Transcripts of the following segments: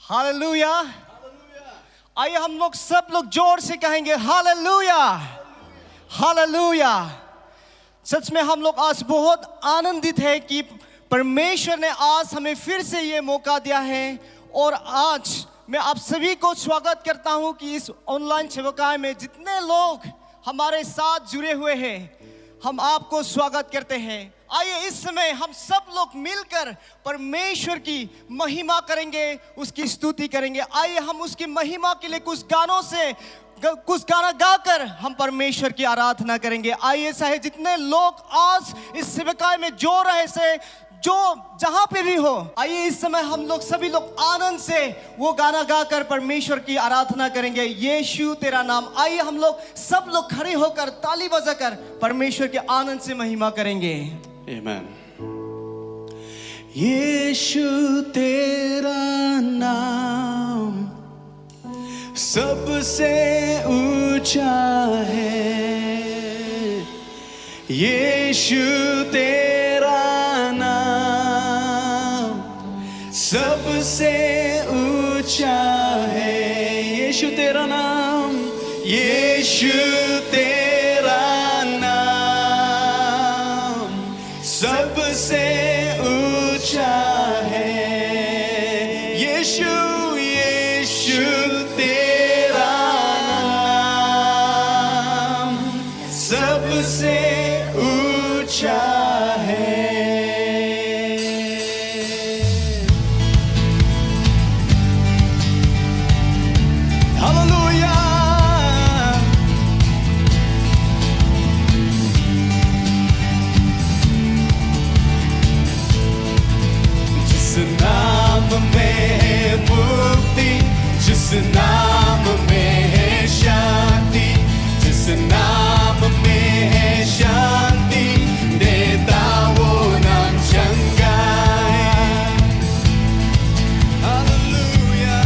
Hallelujah. आइए हम लोग सब लोग जोर से कहेंगे हालेलुया हालेलुया। सच में हम लोग आज बहुत आनंदित है कि परमेश्वर ने आज हमें फिर से ये मौका दिया है। और आज मैं आप सभी को स्वागत करता हूं कि इस ऑनलाइन सेवकाई में जितने लोग हमारे साथ जुड़े हुए हैं, हम आपको स्वागत करते हैं। आइए इस समय हम सब लोग मिलकर परमेश्वर की महिमा करेंगे, उसकी स्तुति करेंगे। आइए हम उसकी महिमा के लिए कुछ गाना गाकर हम परमेश्वर की आराधना करेंगे। आइए चाहे जितने लोग आज इस सेवकाई में जो रहे से जो जहां पे भी हो, आइए इस समय हम लोग सभी लोग आनंद से वो गाना गाकर परमेश्वर की आराधना करेंगे। यीशु तेरा नाम। आइए हम लोग सब लोग खड़े होकर ताली बजाकर परमेश्वर के आनंद से महिमा करेंगे। Amen. यीशु तेरा नाम सबसे ऊंचा है। यीशु तेरा नाम सबसे ऊंचा है। यीशु तेरा नाम, यीशु तेरा सबसे ऊंचा है। यीशु यीशु तेरा नाम सबसे ऊंचा है। हालेलुया। नाम में है मुक्ति, जिस नाम में है शांति, जिस नाम में है शांति, देता वो नाम चंगा है। हालेलुया।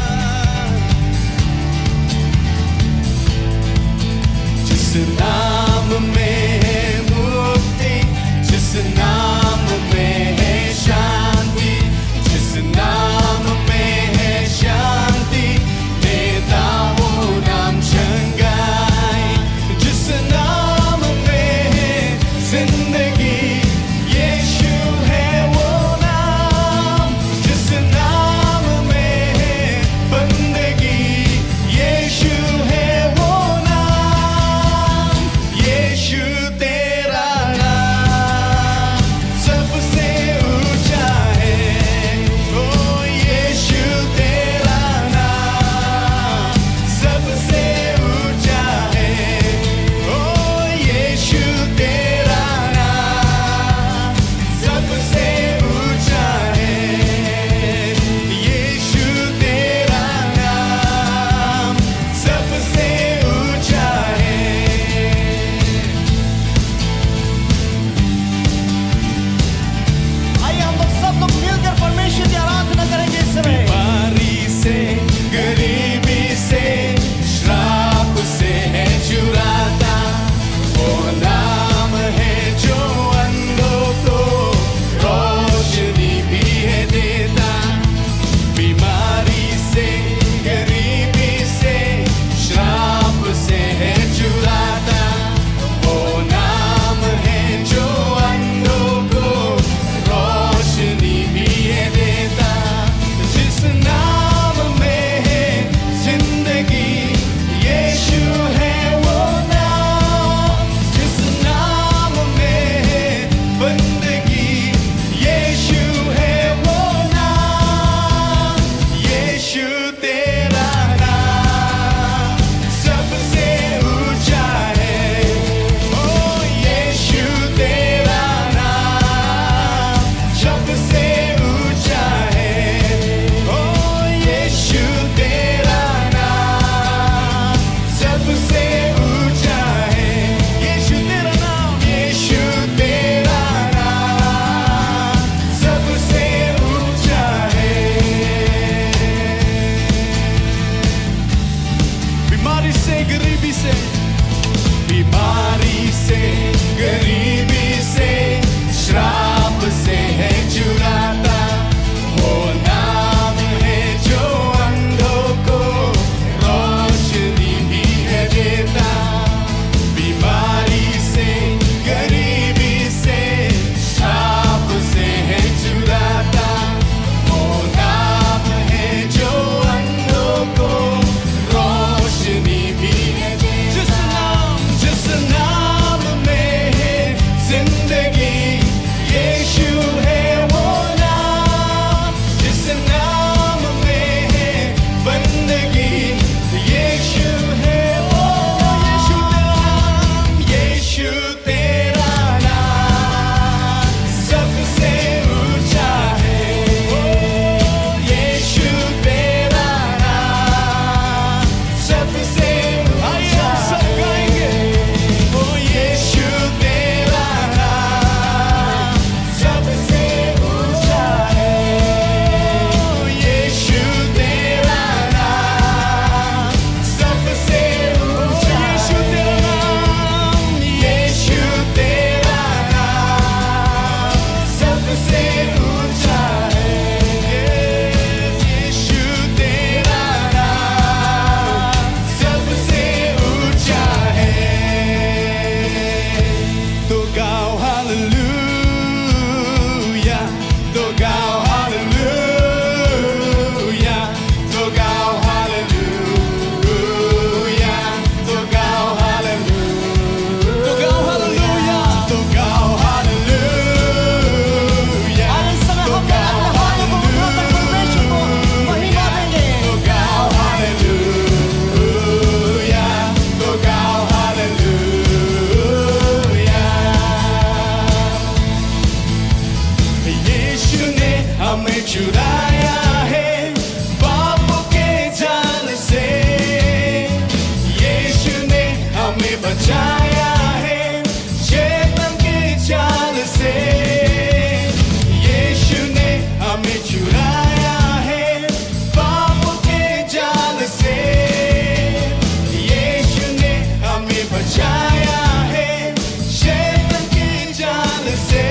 जिस नाम में है मुक्ति, जिस नाम में है शांति, नाम में है शांति, देता cao hallelujah, tô cao hallelujah, tô cao hallelujah, tô cao hallelujah, tô cao hallelujah, tô cao hallelujah. Ayon sa mga lahat ng mga declaration mo, mahima देंगे. Tô cao hallelujah, tô cao hallelujah. यीशु ने हमें छुड़ाया है पापों के जाल से, यीशु ने हमें बचाया है शैतान के जाल से, यीशु ने हमें छुड़ाया है पापों के जाल से, यीशु ने हमें बचाया है शैतान के जाल से।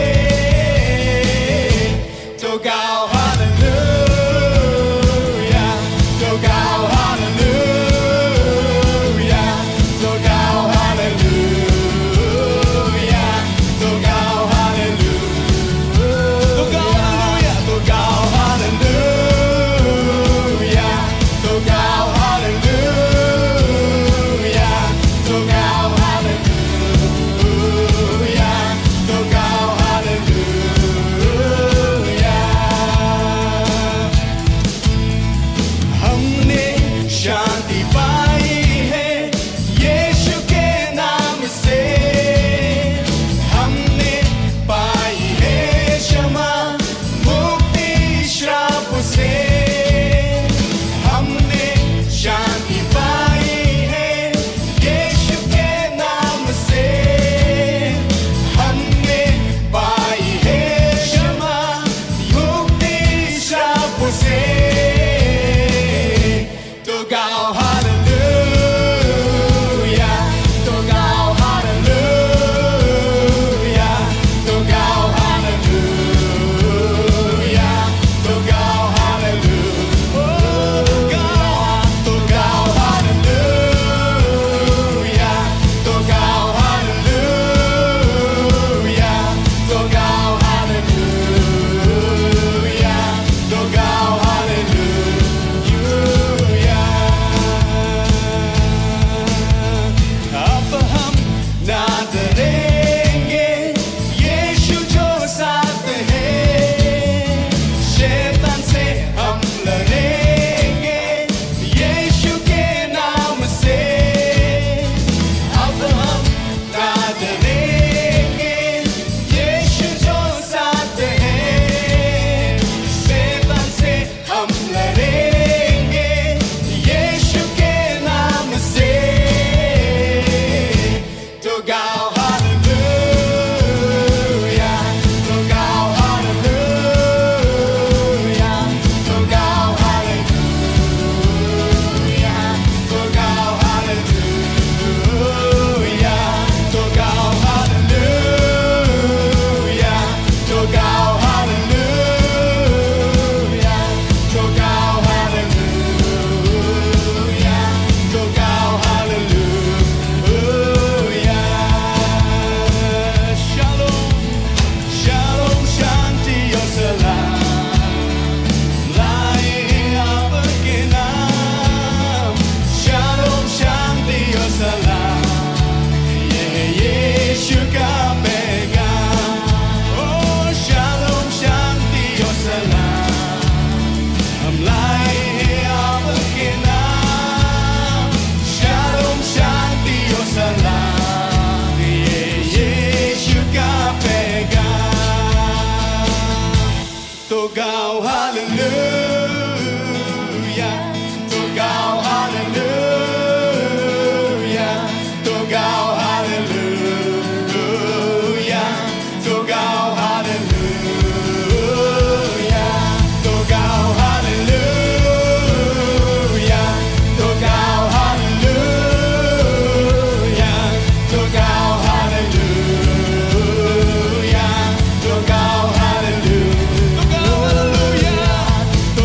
तो गाओ hallelujah, तो गाओ hallelujah, तो गाओ hallelujah, तो गाओ hallelujah, तो गाओ hallelujah, तो गाओ hallelujah, तो गाओ hallelujah, तो गाओ hallelujah। हमने शांति पाई है यीशु के नाम से, हमने पाई है क्षमा मुक्ति श्राप से, हमने शांति पाई है यीशु के नाम से, हमने पाई है क्षमा मुक्ति श्राप से। तो गाओ hallelujah, तो गाओ hallelujah, तो गाओ hallelujah, तो गाओ hallelujah, तो गाओ hallelujah, तो गाओ hallelujah, तो गाओ hallelujah, तो गाओ hallelujah। अब हम ना डरेंगे यीशु जो साथ है, शैतान से हम लड़ेंगे यीशु के नाम से। अब हम ना डरेंगे यीशु जो साथ है, शैतान से हम लड़ेंगे यीशु के नाम से। तो गाओ hallelujah, तो गाओ hallelujah, तो गाओ hallelujah, तो गाओ hallelujah, तो गाओ hallelujah, तो गाओ hallelujah, तो गाओ hallelujah, तो गाओ hallelujah। Shalom, shalom, शांति और सलाम लाए आपके नाम, shalom, शांति और सलाम, ये है यीशु का पैगाम। ओ shalom, शांति और सलाम हम लाए हैं आपके नाम, shalom, शांति और सलाम, ये यीशु का पैगाम। तो गाओ hallelujah, तो गाओ hallelujah, तो गाओ hallelujah, तो गाओ hallelujah, तो गाओ hallelujah, तो गाओ hallelujah, तो गाओ hallelujah, तो गाओ hallelujah, तो गाओ hallelujah, तो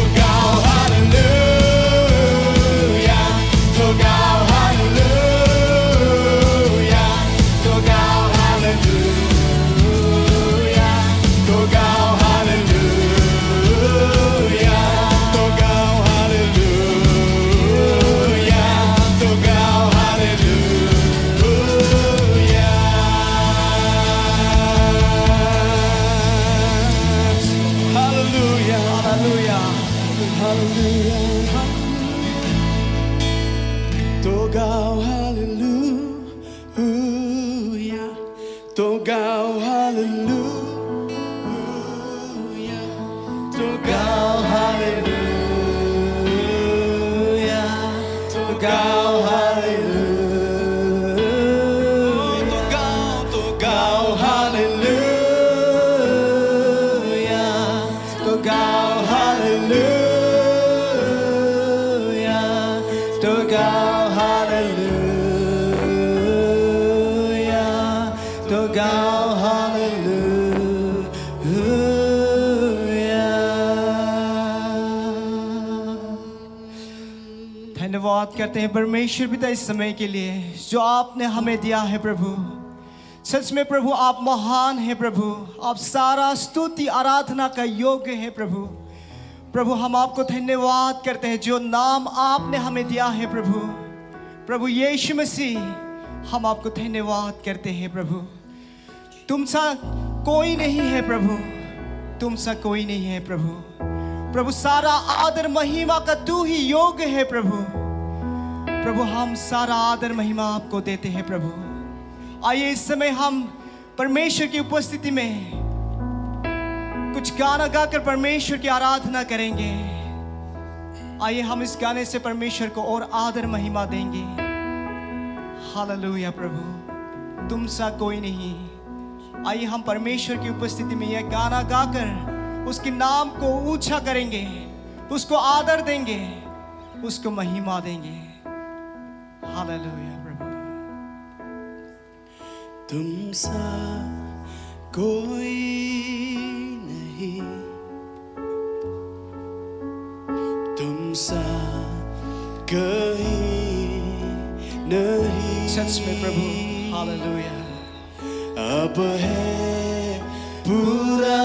धन्यवाद करते हैं परमेश्वर पिता इस समय के लिए जो आपने हमें दिया है प्रभु। सच में प्रभु आप महान हैं प्रभु, आप सारा स्तुति आराधना का योग्य है प्रभु। प्रभु हम आपको धन्यवाद करते हैं जो नाम आपने हमें दिया है प्रभु। प्रभु यीशु मसीह हम आपको धन्यवाद करते हैं प्रभु। तुम सा कोई नहीं है प्रभु, तुम सा कोई नहीं है प्रभु। प्रभु सारा आदर महिमा का तू ही योग्य है प्रभु। प्रभु हम सारा आदर महिमा आपको देते हैं प्रभु। आइए इस समय हम परमेश्वर की उपस्थिति में कुछ गाना गाकर परमेश्वर की आराधना करेंगे। आइए हम इस गाने से परमेश्वर को और आदर महिमा देंगे। हालेलुया प्रभु, तुम सा कोई नहीं। आइए हम परमेश्वर की उपस्थिति में यह गाना गाकर उसके नाम को ऊंचा करेंगे, उसको आदर देंगे, उसको महिमा देंगे। हालेलुया प्रभु। तुम सा कोई नहीं, तुम सा कहीं नहीं। सच में प्रभु हालेलुया। अब है पूरा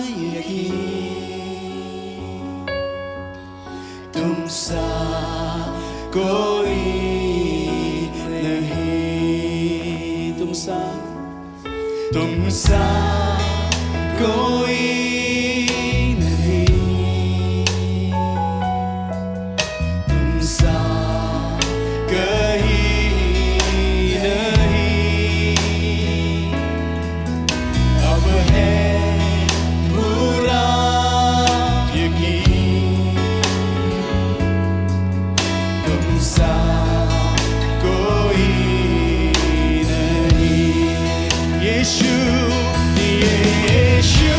यकीन, तुम सा कोई नहीं, तुम सा कोई नहीं, तुम सा कहीं नहीं। अब है पूरा यकीन, तुम सा कोई नहीं। यीशु यीशु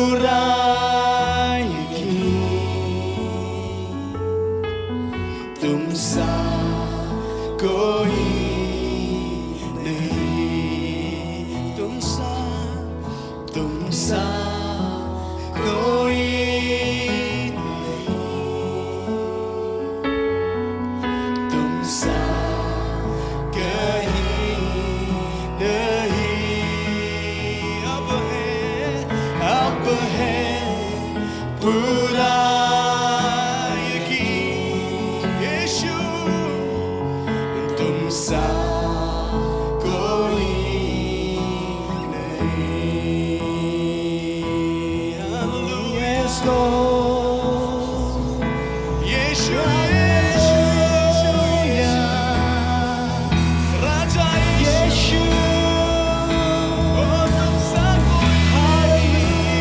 पूरा यकीन तुम सा कोई नहीं, तुम सा कोई नहीं, तुम सा कहीं नहीं। अब है पूरा यकीन यीशु तुम सा कोई नहीं। Yes, Lord. यीशु राजा यीशु ओ तुम सा कोई नहीं,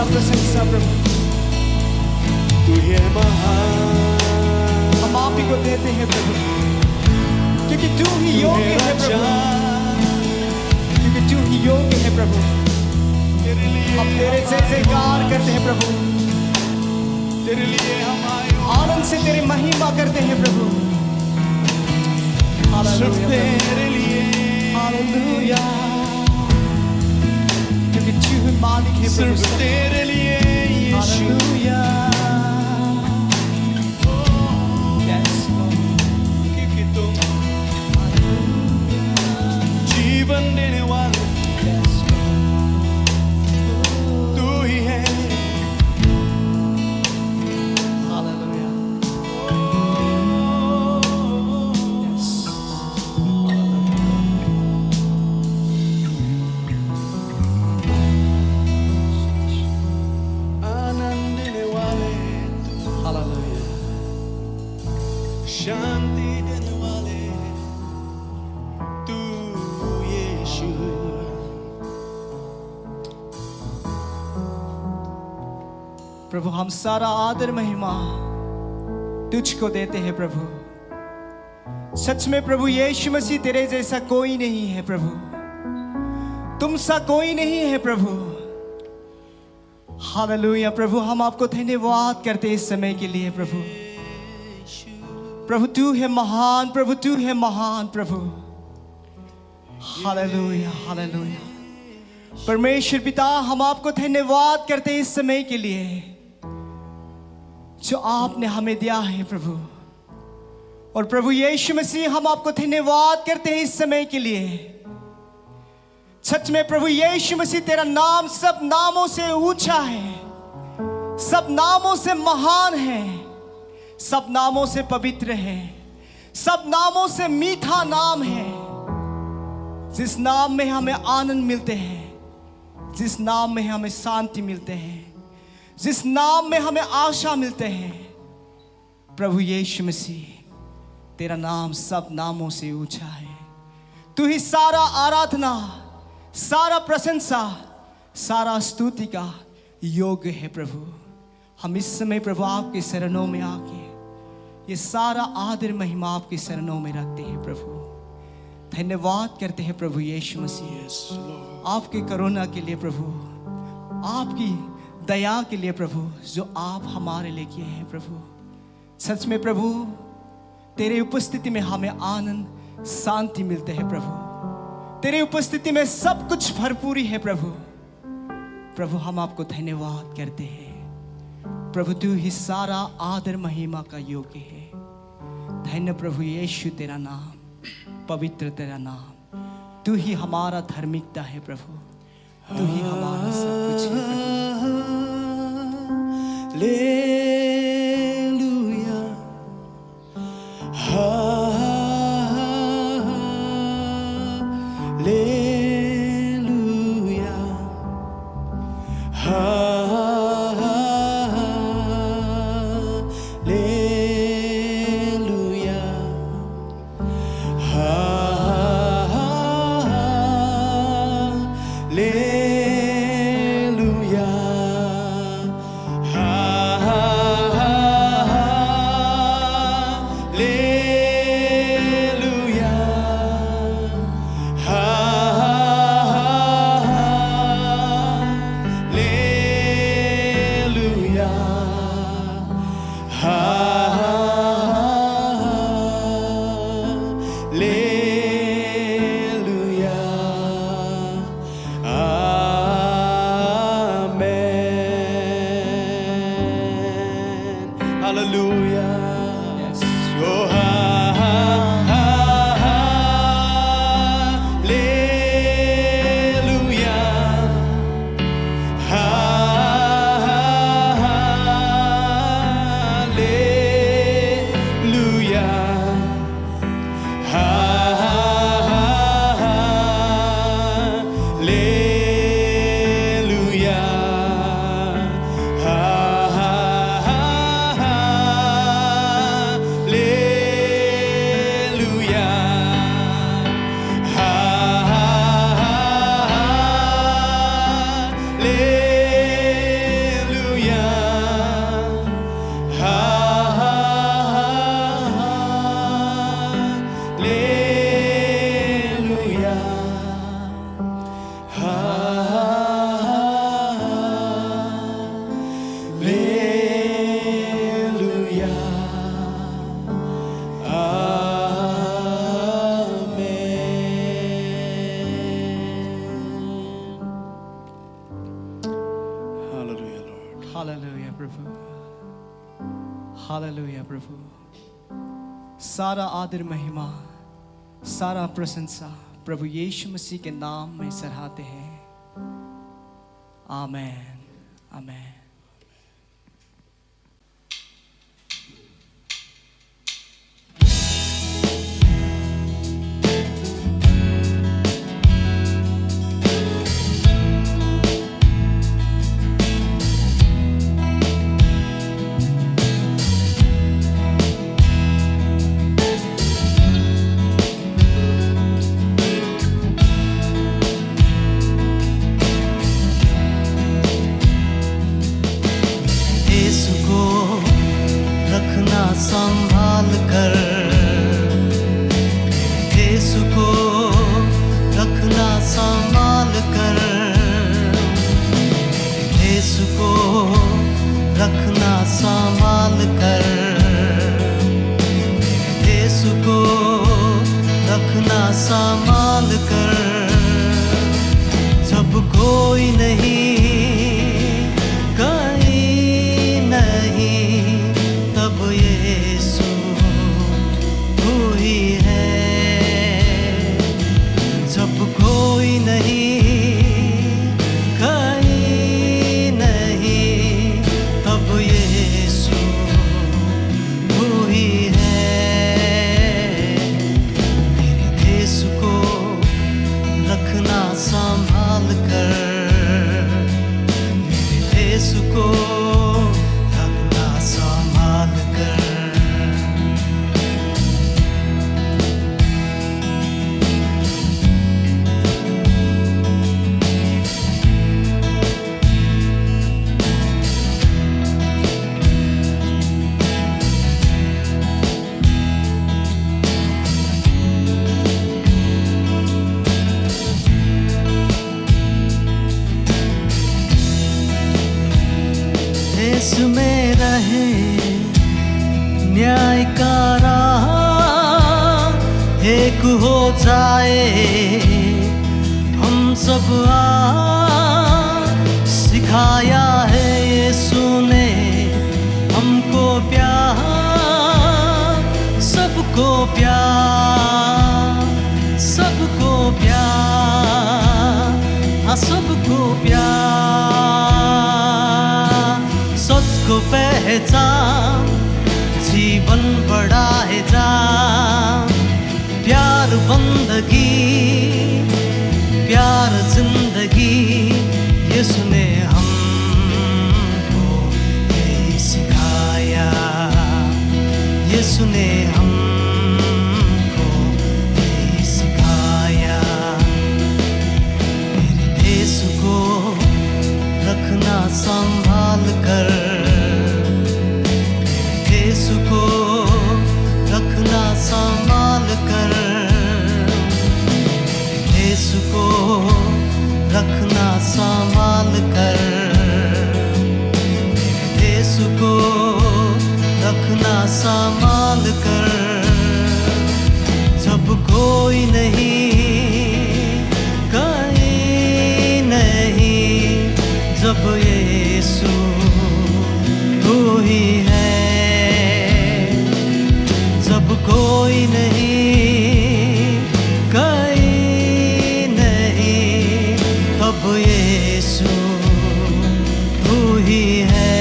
सारा प्रभु तू है महान, यीशु देते हैं प्रभु, क्योंकि तू ही योग्य है प्रभु, क्योंकि तू ही योग्य है प्रभु। तेरे लिए हम तेरे जय जयकार करते हैं प्रभु, तेरे लिए हम आए हो, आनंद से तेरी महिमा करते हैं प्रभु। सिर्फ हालेलुया तेरे लिए, हालेलुया, क्योंकि तू मालिक है प्रभु। सिर्फ तेरे लिए यीशु, हालेलुया, यस क्योंकि तुम जीवन देने वाले तू ही है। हालेलुया, यस आनंद देने वाले, हालेलुया, शांति देने वाले तू यीशु। प्रभु हम सारा आदर महिमा तुझको देते हैं प्रभु। सच में प्रभु यीशु मसीह तेरे जैसा कोई नहीं है प्रभु, तुम सा कोई नहीं है प्रभु। हालेलुया प्रभु, हम आपको धन्यवाद करते हैं इस समय के लिए प्रभु। प्रभु तू है महान, प्रभु तू है महान प्रभु। Hallelujah hallelujah. परमेश्वर पिता, हम आपको धन्यवाद करते हैं इस समय के लिए जो आपने हमें दिया है प्रभु। और प्रभु यीशु मसीह, हम आपको धन्यवाद करते हैं इस समय के लिए। सच में प्रभु यीशु मसीह, तेरा नाम सब नामों से ऊंचा है, सब नामों से महान है, सब नामों से पवित्र है, सब नामों से मीठा नाम है। जिस नाम में हमें आनंद मिलते हैं, जिस नाम में हमें शांति मिलते हैं, जिस नाम में हमें आशा मिलते हैं, प्रभु यीशु मसीह, तेरा नाम सब नामों से ऊंचा है। तू ही सारा आराधना, सारा प्रशंसा, सारा स्तुति का योग्य है प्रभु। हम इस समय प्रभु आपके शरणों में आके ये सारा आदर महिमा आपके शरणों में रखते हैं प्रभु। धन्यवाद करते हैं प्रभु यीशु मसीह, आपके करुणा के लिए प्रभु, आपकी दया के लिए प्रभु, जो आप हमारे लिए किए हैं प्रभु। सच में प्रभु, तेरे उपस्थिति में हमें आनंद शांति मिलते हैं प्रभु। तेरे उपस्थिति में सब कुछ भरपूरी है प्रभु। प्रभु हम आपको धन्यवाद करते हैं प्रभु, तू ही सारा आदर महिमा का योग्य है। धन्य प्रभु यीशु तेरा नाम, पवित्र तेरा नाम। तू ही हमारा धार्मिकता है प्रभु, तू ही हमारा सब कुछ है प्रभु। Hallelujah. हालेलुया प्रभु, सारा आदर महिमा, सारा प्रशंसा प्रभु यीशु मसीह के नाम में सराहते हैं। आमेन, आमेन। संभाल कर, यीशु को रखना संभाल कर, यीशु को रखना संभाल कर, यीशु को रखना संभाल कर। जब कोई नहीं, कहीं नहीं, तब यीशु तू ही है। जब कोई नहीं, कहीं नहीं, तब यीशु तू ही है। मेरे देश को रखना संभाल कर, मेरे देश को रखना संभाल कर। देश में रहे न्याय का राह, एक हो जाए हम सब सिखाया है यीशु ने हमको प्यार, सबको प्यार, सबको प्यार, हाँ सबको प्यार। सच को पहचान, जीवन बढ़ाए जा, प्यार बंदगी, प्यार जिंदगी, यीशु ने हमको यही सिखाया, यीशु ने हमको यही सिखाया। मेरे देश को रखना संभाल कर, मेरे देश को रखना संभाल कर, मेरे देश को रखना संभाल कर, मेरे देश को रखना संभाल कर। जब कोई नहीं, कहीं नहीं, जब यीशु तू ही है। जब कोई नहीं, कहीं नहीं, तब यीशु तू ही है।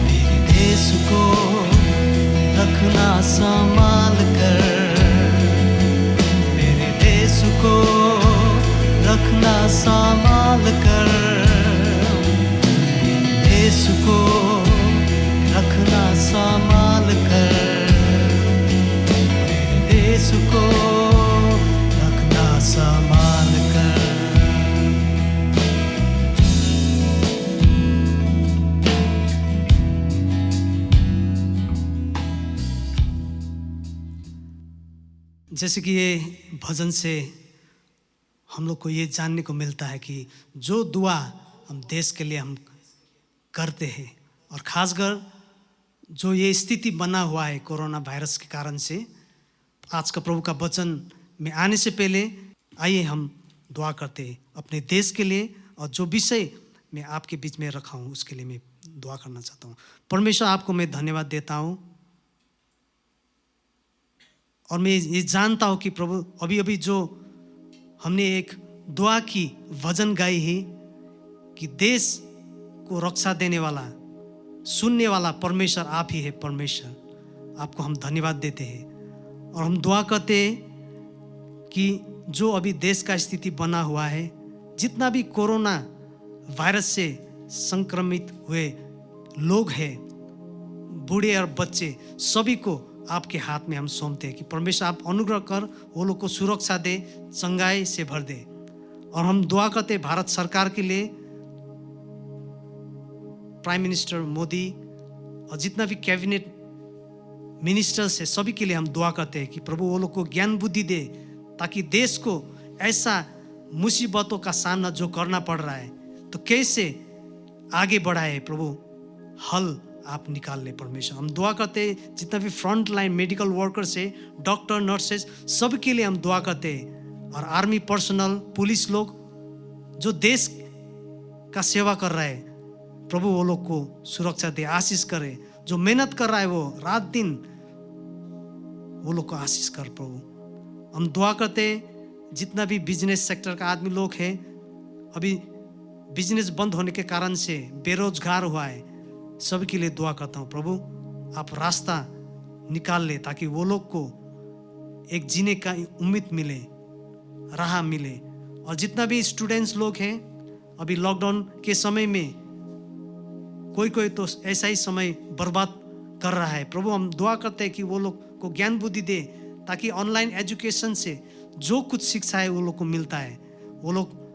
मेरे देश को रखना संभाल कर, मेरे देश को रखना संभाल कर, मेरे देश को रखना संभाल कर, मेरे देश को रखना संभाल कर। जैसे कि ये भजन से हम लोग को ये जानने को मिलता है कि जो दुआ हम देश के लिए हम करते हैं, और ख़ासकर जो ये स्थिति बना हुआ है कोरोना वायरस के कारण से, आज का प्रभु का वचन में आने से पहले आइए हम दुआ करते हैं अपने देश के लिए, और जो विषय मैं आपके बीच में रखा हूँ उसके लिए मैं दुआ करना चाहता हूँ। परमेश्वर, आपको मैं धन्यवाद देता हूँ और मैं ये जानता हूँ कि प्रभु अभी अभी जो हमने एक दुआ की वचन गाई है कि देश को रक्षा देने वाला, सुनने वाला परमेश्वर आप ही है। परमेश्वर, आपको हम धन्यवाद देते हैं और हम दुआ करते हैं कि जो अभी देश का स्थिति बना हुआ है, जितना भी कोरोना वायरस से संक्रमित हुए लोग हैं, बूढ़े और बच्चे, सभी को आपके हाथ में हम सौंपते हैं कि परमेश्वर आप अनुग्रह कर वो लोग को सुरक्षा दे, चंगाई से भर दे। और हम दुआ करते भारत सरकार के लिए, प्राइम मिनिस्टर मोदी और जितना भी कैबिनेट मिनिस्टर्स है, सभी के लिए हम दुआ करते हैं कि प्रभु वो लोग को ज्ञान बुद्धि दे, ताकि देश को ऐसा मुसीबतों का सामना जो करना पड़ रहा है तो कैसे आगे बढ़ाए, प्रभु हल आप निकाल ले। परमेश्वर, हम दुआ करते हैं जितना भी फ्रंट लाइन मेडिकल वर्कर्स है, डॉक्टर, नर्सेस, सब के लिए हम दुआ करते हैं। और आर्मी पर्सनल, पुलिस लोग जो देश का सेवा कर रहा है, प्रभु वो लोग को सुरक्षा दे, आशीष करे। जो मेहनत कर रहा है वो रात दिन, वो लोग को आशीष कर। प्रभु, हम दुआ करते हैं जितना भी बिजनेस सेक्टर का आदमी लोग हैं, अभी बिजनेस बंद होने के कारण से बेरोजगार हुआ है, सब के लिए दुआ करता हूँ। प्रभु, आप रास्ता निकाल ले ताकि वो लोग को एक जीने का उम्मीद मिले, राह मिले। और जितना भी स्टूडेंट्स लोग हैं, अभी लॉकडाउन के समय में कोई कोई तो ऐसा ही समय बर्बाद कर रहा है, प्रभु हम दुआ करते हैं कि वो लोग को ज्ञान बुद्धि दे, ताकि ऑनलाइन एजुकेशन से जो कुछ शिक्षा है वो लोग को मिलता है, वो लोग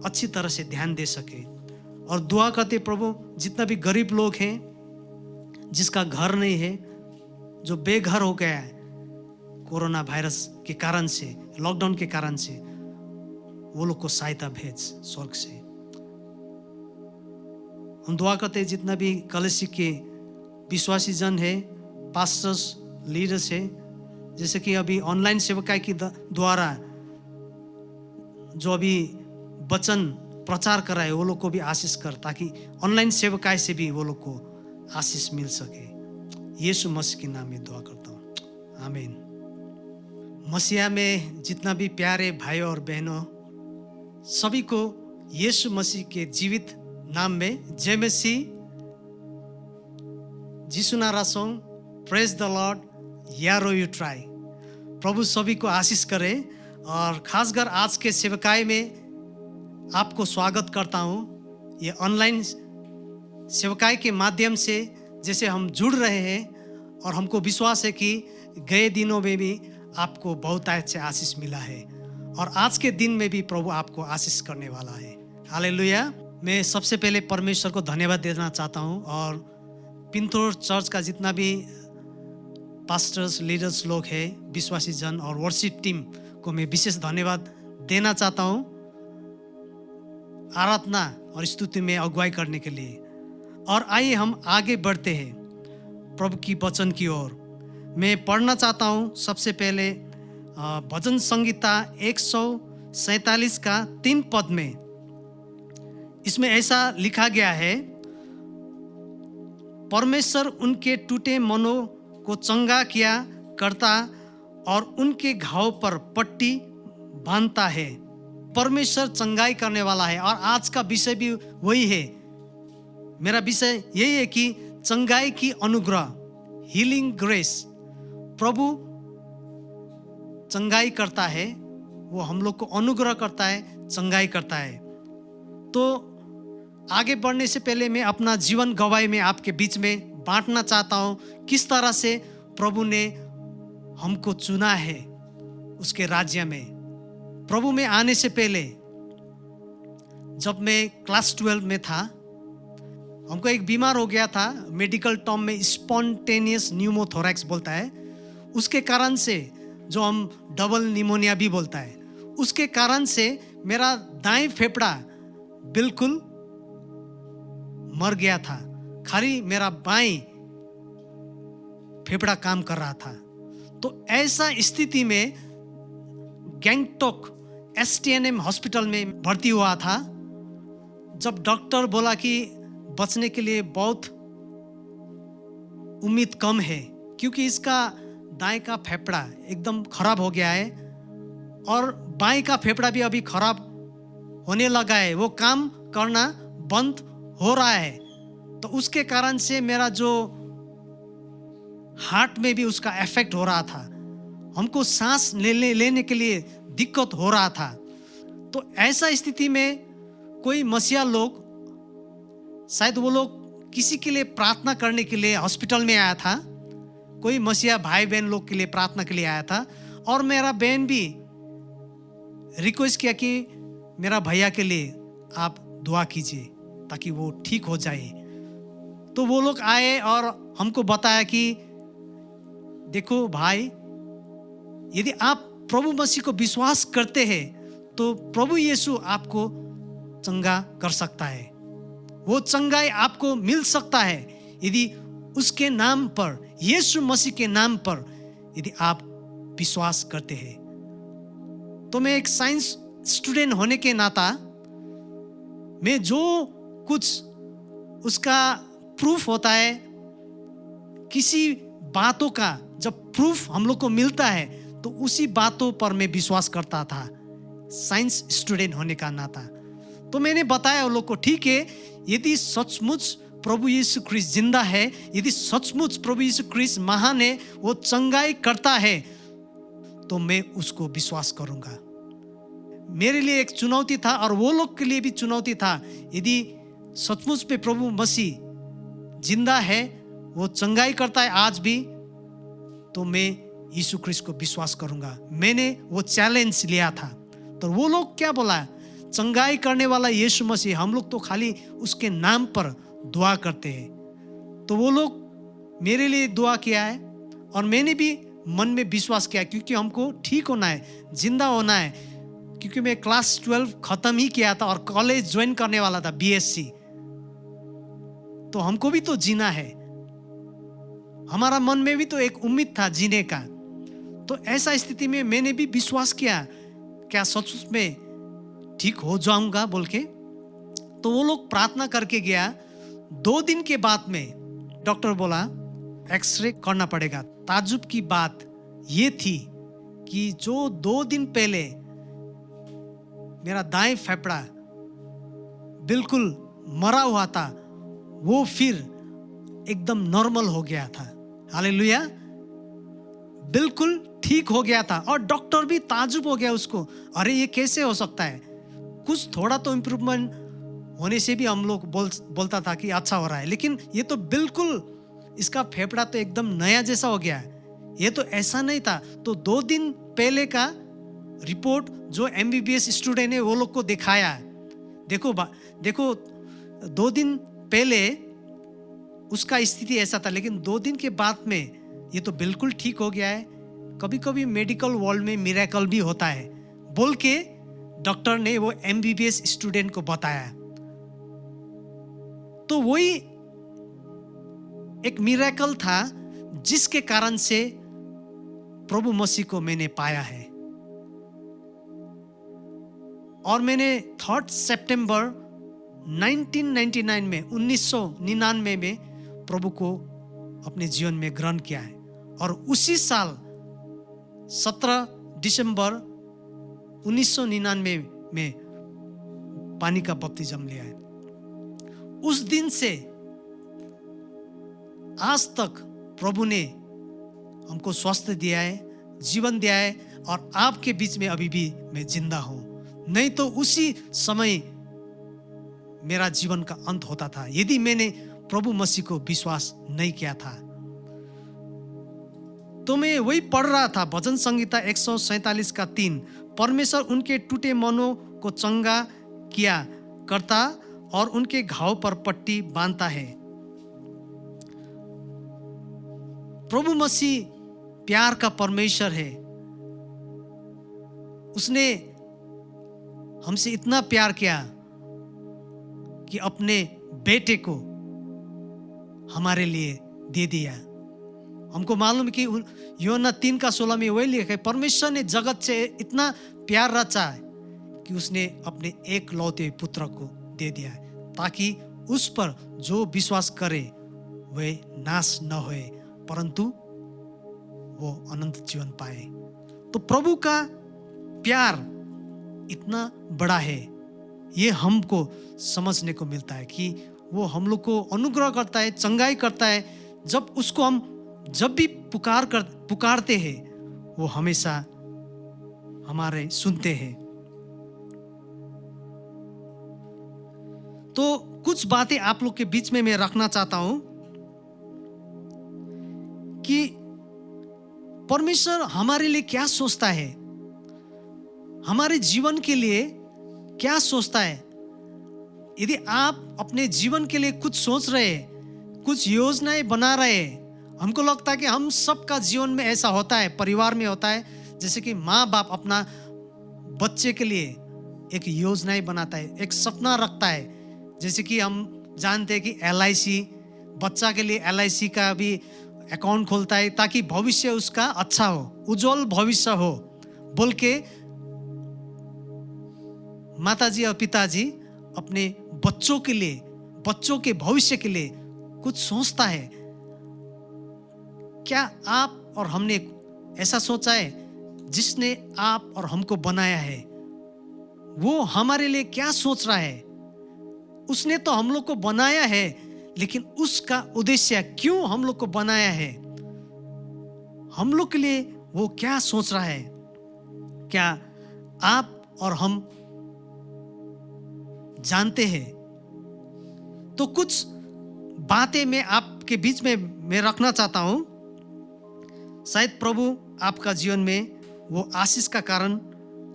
अच्छी तरह से ध्यान दे सके। और दुआ करते प्रभु जितना भी गरीब लोग हैं, जिसका घर नहीं है, जो बेघर हो गया है कोरोना वायरस के कारण से, लॉकडाउन के कारण से, वो लोग को सहायता भेज स्वर्ग से। हम दुआ करते हैं जितना भी कलिसी के विश्वासी जन है, पास्टर्स, लीडर्स है, जैसे कि अभी ऑनलाइन सेवकाई के द्वारा जो अभी वचन प्रचार कर रहा है, वो लोग को भी आशीष कर, ताकि ऑनलाइन सेवकाई से भी वो लोग को आशीष मिल सके। यीशु मसीह के नाम में दुआ करता हूँ, आमीन। मसीहा में जितना भी प्यारे भाई और बहनों, सभी को यीशु मसीह के जीवित नाम में जय मसीह, जिसु नारासों, प्रेज द लॉर्ड, यारो यू ट्राई। प्रभु सभी को आशीष करे। और खासकर आज के सेवकाई में आपको स्वागत करता हूँ। ये ऑनलाइन सेवकाई के माध्यम से जैसे हम जुड़ रहे हैं, और हमको विश्वास है कि गए दिनों में भी आपको बहुत अच्छे आशीष मिला है, और आज के दिन में भी प्रभु आपको आशीष करने वाला है। हालेलुया। मैं सबसे पहले परमेश्वर को धन्यवाद देना चाहता हूँ, और पिंथोर चर्च का जितना भी पास्टर्स, लीडर्स लोग हैं, विश्वासी जन और वर्शिप टीम को मैं विशेष धन्यवाद देना चाहता हूँ आराधना और स्तुति में अगुवाई करने के लिए। और आइए हम आगे बढ़ते हैं प्रभु की वचन की ओर। मैं पढ़ना चाहता हूँ सबसे पहले भजन संहिता 147 का 3 पद में। इसमें ऐसा लिखा गया है, परमेश्वर उनके टूटे मनों को चंगा किया करता और उनके घाव पर पट्टी बांधता है। परमेश्वर चंगाई करने वाला है, और आज का विषय भी वही है। मेरा विषय यही है कि चंगाई की अनुग्रह, हीलिंग ग्रेस। प्रभु चंगाई करता है, वो हम लोग को अनुग्रह करता है, चंगाई करता है। तो आगे बढ़ने से पहले मैं अपना जीवन गवाही में आपके बीच में बांटना चाहता हूँ, किस तरह से प्रभु ने हमको चुना है उसके राज्य में। प्रभु में आने से पहले जब मैं क्लास 12 में था, हमको एक बीमार हो गया था, मेडिकल टर्म में स्पॉन्टेनियस न्यूमोथोरैक्स बोलता है। उसके कारण से, जो हम डबल निमोनिया भी बोलता है, उसके कारण से मेरा दाएं फेफड़ा बिल्कुल मर गया था, खाली मेरा बाएं फेफड़ा काम कर रहा था। तो ऐसा स्थिति में गैंगटोक STNM हॉस्पिटल में भर्ती हुआ था। जब डॉक्टर बोला कि बचने के लिए बहुत उम्मीद कम है, क्योंकि इसका दाएं का फेफड़ा एकदम खराब हो गया है और बाएं का फेफड़ा भी अभी खराब होने लगा है, वो काम करना बंद हो रहा है। तो उसके कारण से मेरा जो हार्ट में भी उसका इफेक्ट हो रहा था, हमको सांस लेने के लिए दिक्कत हो रहा था। तो ऐसा स्थिति में कोई मसीहा लोग, शायद वो लोग किसी के लिए प्रार्थना करने के लिए हॉस्पिटल में आया था, कोई मसीहा भाई बहन लोग के लिए प्रार्थना के लिए आया था, और मेरा बहन भी रिक्वेस्ट किया कि मेरा भैया के लिए आप दुआ कीजिए ताकि वो ठीक हो जाए। तो वो लोग आए और हमको बताया कि देखो भाई, यदि आप प्रभु मसीह को विश्वास करते हैं तो प्रभु यीशु आपको चंगा कर सकता है, वो चंगाई आपको मिल सकता है यदि उसके नाम पर, यीशु मसीह के नाम पर यदि आप विश्वास करते हैं। तो मैं एक साइंस स्टूडेंट होने के नाता मैं जो कुछ उसका प्रूफ होता है, किसी बातों का जब प्रूफ हम लोग को मिलता है तो उसी बातों पर मैं विश्वास करता था, साइंस स्टूडेंट होने का नाता। तो मैंने बताया उन लोग को, ठीक है, यदि सचमुच प्रभु यीशु ख्रीस्त जिंदा है, यदि सचमुच प्रभु यीशु ख्रीस्त महान है, वो चंगाई करता है, तो मैं उसको विश्वास करूंगा। मेरे लिए एक चुनौती था और वो लोग के लिए भी चुनौती था, यदि सचमुच में प्रभु मसीह जिंदा है, वो चंगाई करता है आज भी, तो मैं यीशु ख्रीस्त को विश्वास करूंगा। मैंने वो चैलेंज लिया था। तो वो लोग क्या बोला, चंगाई करने वाला यीशु मसीह, हम लोग तो खाली उसके नाम पर दुआ करते हैं। तो वो लोग मेरे लिए दुआ किया है और मैंने भी मन में विश्वास किया, क्योंकि हमको ठीक होना है, जिंदा होना है। क्योंकि मैं क्लास 12 खत्म ही किया था और कॉलेज ज्वाइन करने वाला था, BSc। तो हमको भी तो जीना है, हमारा मन में भी तो एक उम्मीद था जीने का। तो ऐसा स्थिति में मैंने भी विश्वास किया, क्या सच में ठीक हो जाऊंगा बोल के। तो वो लोग प्रार्थना करके गया। 2 दिन के बाद में डॉक्टर बोला एक्सरे करना पड़ेगा। ताज्जुब की बात ये थी कि जो 2 दिन पहले मेरा दाएं फेफड़ा बिल्कुल मरा हुआ था, वो फिर एकदम नॉर्मल हो गया था। हालेलुया, बिल्कुल ठीक हो गया था। और डॉक्टर भी ताज्जुब हो गया उसको, अरे ये कैसे हो सकता है। कुछ थोड़ा तो इम्प्रूवमेंट होने से भी हम लोग बोलता था कि अच्छा हो रहा है, लेकिन ये तो बिल्कुल इसका फेफड़ा तो एकदम नया जैसा हो गया है, ये तो ऐसा नहीं था। तो 2 दिन पहले का रिपोर्ट जो MBBS स्टूडेंट है वो लोग को दिखाया। देखो 2 दिन पहले उसका स्थिति ऐसा था, लेकिन 2 दिन के बाद में ये तो बिल्कुल ठीक हो गया है। कभी कभी मेडिकल वर्ल्ड में मिरेकल भी होता है बोल के डॉक्टर ने वो MBBS स्टूडेंट को बताया। तो वही एक मिरेकल था जिसके कारण से प्रभु मसीह को मैंने पाया है। और मैंने 3 सितंबर 1999 में 1999 में प्रभु को अपने जीवन में ग्रहण किया है। और उसी साल 17 दिसंबर 1999 में पानी का बपतिस्म लिया है। उस दिन से आज तक प्रभु ने हमको स्वास्थ्य दिया है, जीवन दिया है, और आपके बीच में अभी भी मैं जिंदा हूं। नहीं तो उसी समय मेरा जीवन का अंत होता था यदि मैंने प्रभु मसीह को विश्वास नहीं किया था। तो मैं वही पढ़ रहा था, भजन संहिता 147 का 3, परमेश्वर उनके टूटे मनों को चंगा किया करता और उनके घाव पर पट्टी बांधता है। प्रभु मसीह प्यार का परमेश्वर है। उसने हमसे इतना प्यार किया कि अपने बेटे को हमारे लिए दे दिया। हमको मालूम कि यूहन्ना 3:16 में वही लिखा है, परमेश्वर ने जगत से इतना प्यार रचा कि उसने अपने एकलौते पुत्र को दे दिया है ताकि उस पर जो विश्वास करे वे नाश न होए परंतु वो अनंत जीवन पाए। तो प्रभु का प्यार इतना बड़ा है, ये हमको समझने को मिलता है कि वो हम लोग को अनुग्रह करता है, चंगाई करता है। जब उसको हम जब भी पुकारते हैं वो हमेशा हमारे सुनते हैं। तो कुछ बातें आप लोग के बीच में मैं रखना चाहता हूं कि परमेश्वर हमारे लिए क्या सोचता है, हमारे जीवन के लिए क्या सोचता है। यदि आप अपने जीवन के लिए कुछ सोच रहे हैं, कुछ योजनाएं बना रहे हैं, हमको लगता है कि हम सबका जीवन में ऐसा होता है, परिवार में होता है, जैसे कि माँ बाप अपना बच्चे के लिए एक योजनाएं बनाता है, एक सपना रखता है। जैसे कि हम जानते हैं कि LIC, बच्चा के लिए LIC का भी अकाउंट खोलता है ताकि भविष्य उसका अच्छा हो, उज्जवल भविष्य हो बोल के माताजी और पिताजी अपने बच्चों के लिए, बच्चों के भविष्य के लिए कुछ सोचता है। क्या आप और हमने ऐसा सोचा है? जिसने आप और हमको बनाया है वो हमारे लिए क्या सोच रहा है? उसने तो हम लोग को बनाया है, लेकिन उसका उद्देश्य क्यों हम लोग को बनाया है, हम लोग के लिए वो क्या सोच रहा है? क्या आप और हम जानते हैं? तो कुछ बातें मैं आपके बीच में मैं रखना चाहता हूं। शायद प्रभु आपका जीवन में वो आशीष का कारण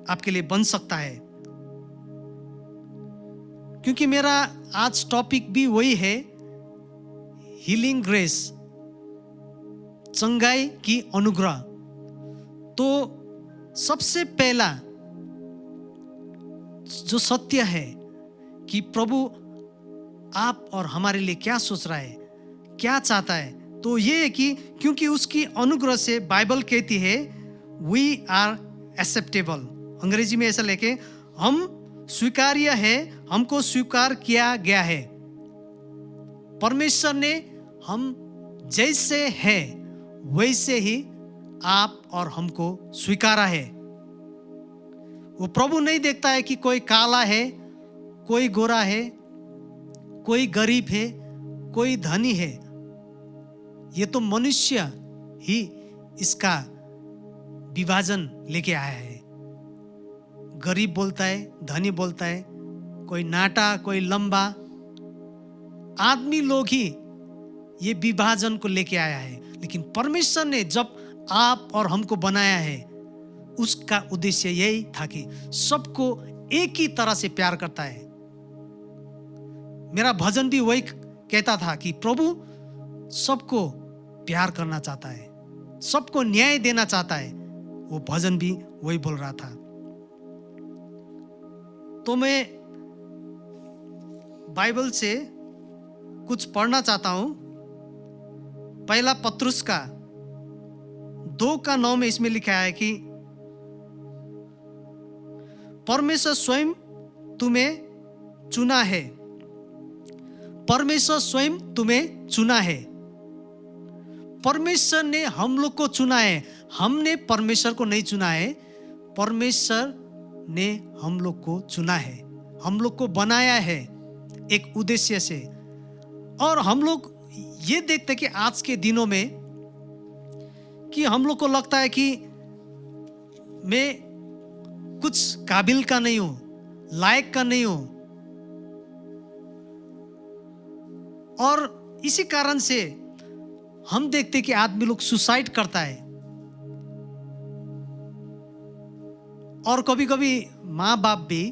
आपके लिए बन सकता है, क्योंकि मेरा आज टॉपिक भी वही है, हीलिंग ग्रेस, चंगाई की अनुग्रह। तो सबसे पहला जो सत्य है कि प्रभु आप और हमारे लिए क्या सोच रहा है, क्या चाहता है, तो ये है कि क्योंकि उसकी अनुग्रह से बाइबल कहती है वी आर एक्सेप्टेबल। अंग्रेजी में ऐसा लेके, हम स्वीकार्य है, हमको स्वीकार किया गया है। परमेश्वर ने हम जैसे है वैसे ही आप और हमको स्वीकारा है। वो प्रभु नहीं देखता है कि कोई काला है, कोई गोरा है, कोई गरीब है, कोई धनी है। ये तो मनुष्य ही इसका विभाजन लेके आया है। गरीब बोलता है, धनी बोलता है, कोई नाटा, कोई लंबा, आदमी लोग ही ये विभाजन को लेके आया है। लेकिन परमेश्वर ने जब आप और हमको बनाया है, उसका उद्देश्य यही था कि सबको एक ही तरह से प्यार करता है। मेरा भजन भी वही कहता था कि प्रभु सबको प्यार करना चाहता है, सबको न्याय देना चाहता है। वो भजन भी वही बोल रहा था। तो मैं बाइबल से कुछ पढ़ना चाहता हूं। पहला पत्रुस का 2:9 में इसमें लिखा है कि परमेश्वर स्वयं तुम्हें चुना है, परमेश्वर स्वयं तुम्हें चुना है। परमेश्वर ने हम लोग को चुना है, हमने परमेश्वर को नहीं चुना है। परमेश्वर ने हम लोग को चुना है, हम लोग को बनाया है एक उद्देश्य से। और हम लोग ये देखते कि आज के दिनों में कि हम लोग को लगता है कि मैं कुछ काबिल का नहीं हूं, लायक का नहीं हूं, और इसी कारण से हम देखते कि आदमी लोग सुसाइड करता है। और कभी कभी माँ बाप भी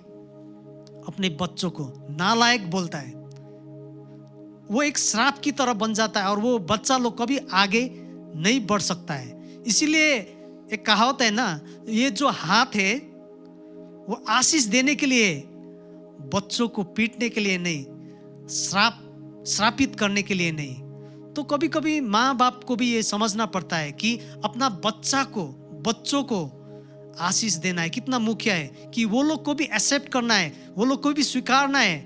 अपने बच्चों को नालायक बोलता है। वो एक श्राप की तरह बन जाता है और वो बच्चा लोग कभी आगे नहीं बढ़ सकता है। इसीलिए एक कहावत है ना, ये जो हाथ है वो आशीष देने के लिए, बच्चों को पीटने के लिए नहीं, श्रापित करने के लिए नहीं। तो कभी कभी माँ बाप को भी ये समझना पड़ता है कि अपना बच्चों को आशीष देना है कितना मुख्य है, कि वो लोग को भी एक्सेप्ट करना है, वो लोग को भी स्वीकारना है।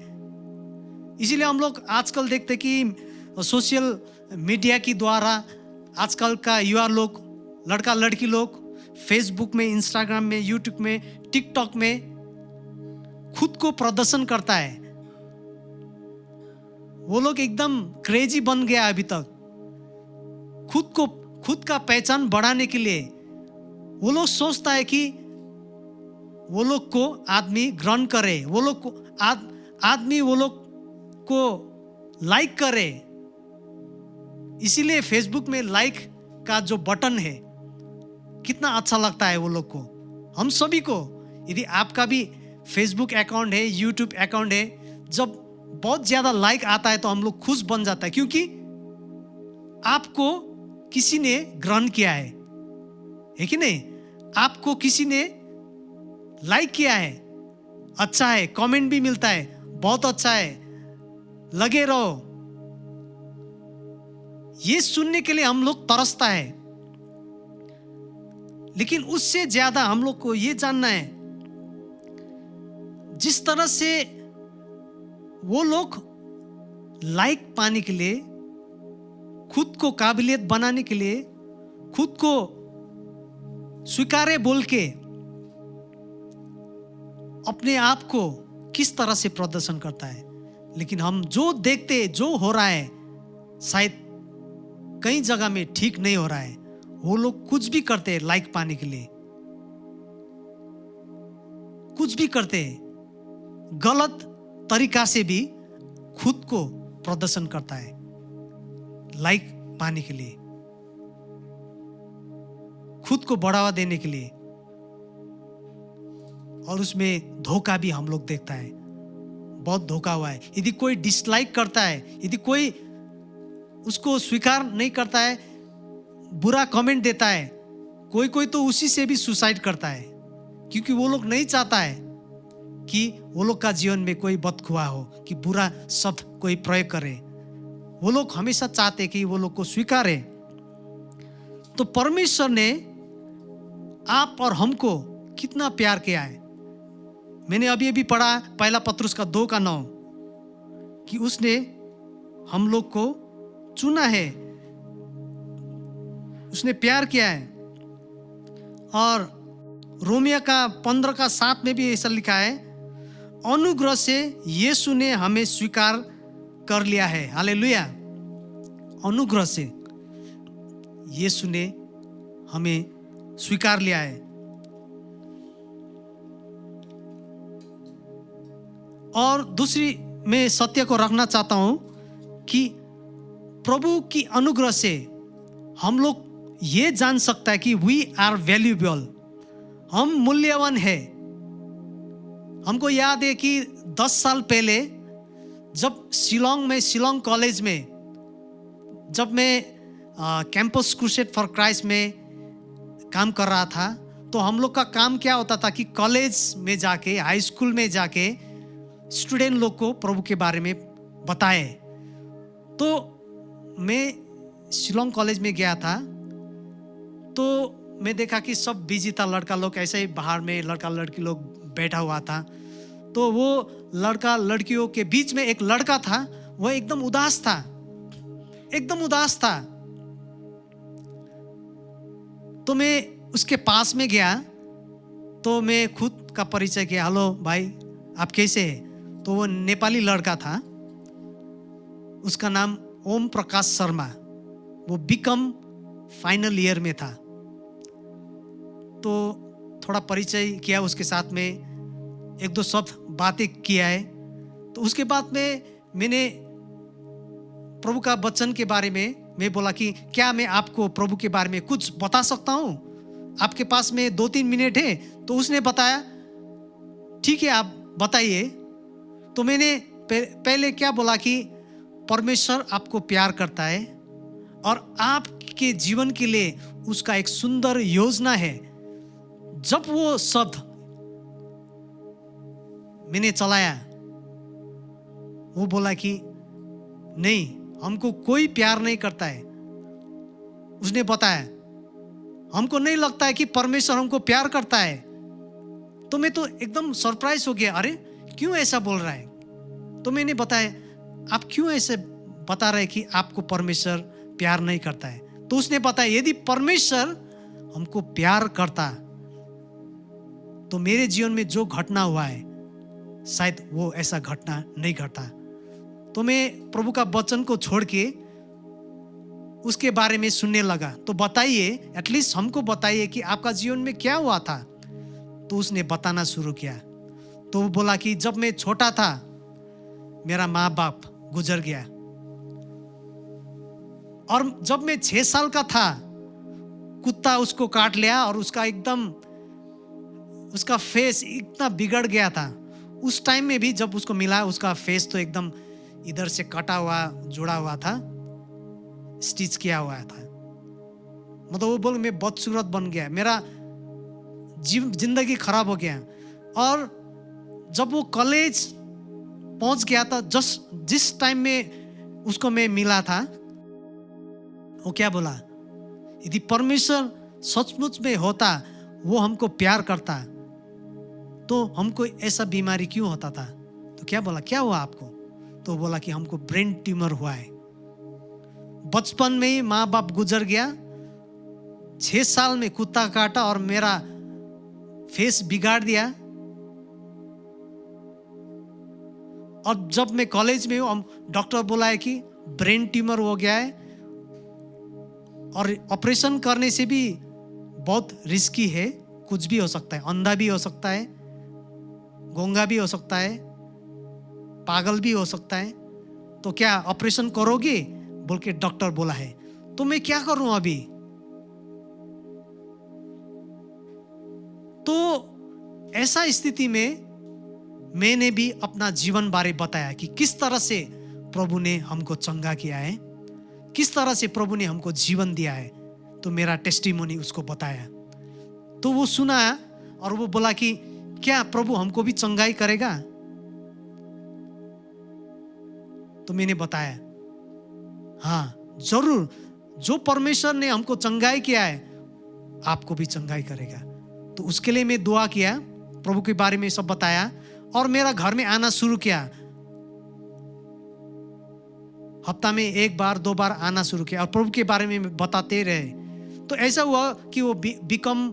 इसीलिए हम लोग आजकल देखते कि सोशल मीडिया के द्वारा आजकल का युवा लोग, लड़का लड़की लोग फेसबुक में, इंस्टाग्राम में, यूट्यूब में, टिकटॉक में खुद को प्रदर्शन करता है। वो लोग एकदम क्रेजी बन गया अभी तक। खुद का पहचान बढ़ाने के लिए वो लोग सोचता है कि वो लोग को आदमी ग्रहण करे, वो लोग को आदमी वो लोग को लाइक करे। इसीलिए फेसबुक में लाइक का जो बटन है कितना अच्छा लगता है वो लोग को, हम सभी को। यदि आपका भी फेसबुक अकाउंट है, यूट्यूब अकाउंट है, जब बहुत ज्यादा लाइक आता है तो हम लोग खुश बन जाता है, क्योंकि आपको किसी ने ग्रहण किया है कि नहीं? आपको किसी ने लाइक किया है, अच्छा है, कमेंट भी मिलता है, बहुत अच्छा है, लगे रहो। ये सुनने के लिए हम लोग तरसता है। लेकिन उससे ज्यादा हम लोग को ये जानना है, जिस तरह से वो लोग लाइक पाने के लिए, खुद को काबिलियत बनाने के लिए, खुद को स्वीकारे बोल के अपने आप को किस तरह से प्रदर्शन करता है। लेकिन हम जो देखते, जो हो रहा है, शायद कई जगह में ठीक नहीं हो रहा है। वो लोग कुछ भी करते हैं लाइक पाने के लिए, कुछ भी करते हैं, गलत तरीका से भी खुद को प्रदर्शन करता है लाइक पाने के लिए, खुद को बढ़ावा देने के लिए। और उसमें धोखा भी हम लोग देखता है, बहुत धोखा हुआ है। यदि कोई डिसलाइक करता है, यदि कोई उसको स्वीकार नहीं करता है, बुरा कमेंट देता है, कोई तो उसी से भी सुसाइड करता है, क्योंकि वो लोग नहीं चाहता है कि वो लोग का जीवन में कोई बदखुआ हो, कि बुरा शब्द कोई प्रयोग करे। वो लोग हमेशा चाहते कि वो लोग को स्वीकारे। तो परमेश्वर ने आप और हमको कितना प्यार किया है। मैंने अभी पढ़ा पहला पत्रुस का 2:9 कि उसने हम लोग को चुना है, उसने प्यार किया है। और रोमिया का 15:7 में भी ऐसा लिखा है, अनुग्रह से यीशु ने हमें स्वीकार कर लिया है। हालेलुया। अनुग्रह से यीशु ने हमें स्वीकार लिया है। और दूसरी मैं सत्य को रखना चाहता हूं कि प्रभु की अनुग्रह से हम लोग ये जान सकता है कि वी आर वैल्यूएबल, हम मूल्यवान है। हमको याद है कि 10 साल पहले जब शिलोंग कॉलेज में, जब मैं कैंपस क्रूसेड फॉर क्राइस्ट में काम कर रहा था, तो हम लोग का काम क्या होता था कि कॉलेज में जाके, हाई स्कूल में जाके स्टूडेंट लोग को प्रभु के बारे में बताए। तो मैं शिलोंग कॉलेज में गया था, तो मैं देखा कि सब बिजी था, लड़का लोग ऐसे ही बाहर में लड़का लड़की लोग बैठा हुआ था। तो वो लड़का लड़कियों के बीच में एक लड़का था, वो एकदम उदास था, एकदम उदास था। तो मैं उसके पास में गया, तो मैं खुद का परिचय किया, हेलो भाई आप कैसे हैं? तो वो नेपाली लड़का था, उसका नाम ओम प्रकाश शर्मा, वो बीकॉम फाइनल ईयर में था। तो थोड़ा परिचय किया उसके साथ में, एक दो शब्द बातें किया है। तो उसके बाद में मैंने प्रभु का वचन के बारे में मैं बोला कि क्या मैं आपको प्रभु के बारे में कुछ बता सकता हूँ, आपके पास में 2-3 मिनट है? तो उसने बताया ठीक है आप बताइए। तो मैंने पहले क्या बोला कि परमेश्वर आपको प्यार करता है और आपके जीवन के लिए उसका एक सुंदर योजना है। जब वो शब्द मैंने चलाया, वो बोला कि नहीं, हमको कोई प्यार नहीं करता है। उसने बताया हमको नहीं लगता है कि परमेश्वर हमको प्यार करता है। तो मैं तो एकदम सरप्राइज हो गया, अरे क्यों ऐसा बोल रहा है? तो मैंने बताया आप क्यों ऐसे बता रहे कि आपको परमेश्वर प्यार नहीं करता है? तो उसने बताया, यदि परमेश्वर हमको प्यार करता तो मेरे जीवन में जो घटना हुआ है शायद वो ऐसा घटना नहीं घटा। तो मैं प्रभु का वचन को छोड़ के उसके बारे में सुनने लगा। तो बताइए, एटलीस्ट हमको बताइए कि आपका जीवन में क्या हुआ था। तो उसने बताना शुरू किया। तो वो बोला कि जब मैं छोटा था मेरा माँ बाप गुजर गया, और जब मैं 6 साल का था कुत्ता उसको काट लिया और उसका फेस इतना बिगड़ गया था। उस टाइम में भी जब उसको मिला उसका फेस तो एकदम इधर से कटा हुआ जुड़ा हुआ था, स्टिच किया हुआ था। मतलब वो बोल मैं बदसूरत बन गया, मेरा जिंदगी खराब हो गया। और जब वो कॉलेज पहुंच गया था, जिस टाइम में उसको मैं मिला था, वो क्या बोला, यदि परमेश्वर सचमुच में होता, वो हमको प्यार करता, तो हमको ऐसा बीमारी क्यों होता था? तो क्या बोला, क्या हुआ आपको? तो बोला कि हमको ब्रेन ट्यूमर हुआ है। बचपन में ही माँ बाप गुजर गया, 6 साल में कुत्ता काटा और मेरा फेस बिगाड़ दिया। और जब मैं कॉलेज में हूँ, डॉक्टर बोला है कि ब्रेन ट्यूमर हो गया है और ऑपरेशन करने से भी बहुत रिस्की है, कुछ भी हो सकता है, अंधा भी हो सकता है, गूंगा भी हो सकता है, पागल भी हो सकता है। तो क्या ऑपरेशन करोगे बोल के डॉक्टर बोला है। तो मैं क्या करूं अभी? तो ऐसा स्थिति में मैंने भी अपना जीवन बारे बताया कि किस तरह से प्रभु ने हमको चंगा किया है, किस तरह से प्रभु ने हमको जीवन दिया है। तो मेरा टेस्टिमोनी उसको बताया। तो वो सुना और वो बोला कि क्या प्रभु हमको भी चंगाई करेगा? तो मैंने बताया, हाँ जरूर, जो परमेश्वर ने हमको चंगाई किया है आपको भी चंगाई करेगा। तो उसके लिए मैं दुआ किया, प्रभु के बारे में सब बताया और मेरा घर में आना शुरू किया। हफ्ता में 1 बार 2 बार आना शुरू किया और प्रभु के बारे में बताते रहे। तो ऐसा हुआ कि वो बीकॉम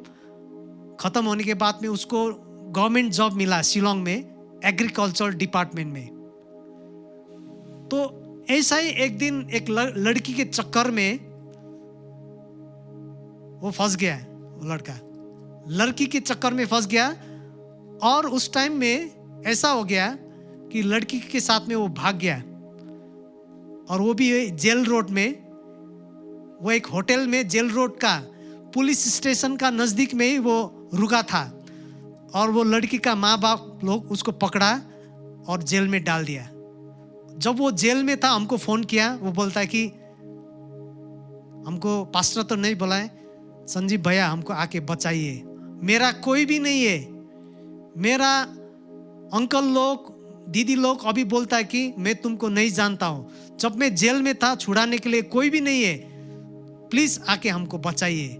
खत्म होने के बाद में उसको गवर्नमेंट जॉब मिला शिलोंग में, एग्रीकल्चर डिपार्टमेंट में। तो ऐसा ही एक दिन एक लड़की के चक्कर में वो फंस गया, वो लड़की के चक्कर में फंस गया। और उस टाइम में ऐसा हो गया कि लड़की के साथ में वो भाग गया, और वो भी जेल रोड में, वो एक होटल में जेल रोड का पुलिस स्टेशन का नजदीक में ही वो रुका था। और वो लड़की का माँ बाप लोग उसको पकड़ा और जेल में डाल दिया। जब वो जेल में था हमको फोन किया, वो बोलता है कि हमको पास्टर तो नहीं बुलाए, संजीव भैया हमको आके बचाइए, मेरा कोई भी नहीं है, मेरा अंकल लोग दीदी लोग अभी बोलता है कि मैं तुमको नहीं जानता हूँ, जब मैं जेल में था छुड़ाने के लिए कोई भी नहीं है, प्लीज आके हमको बचाइए।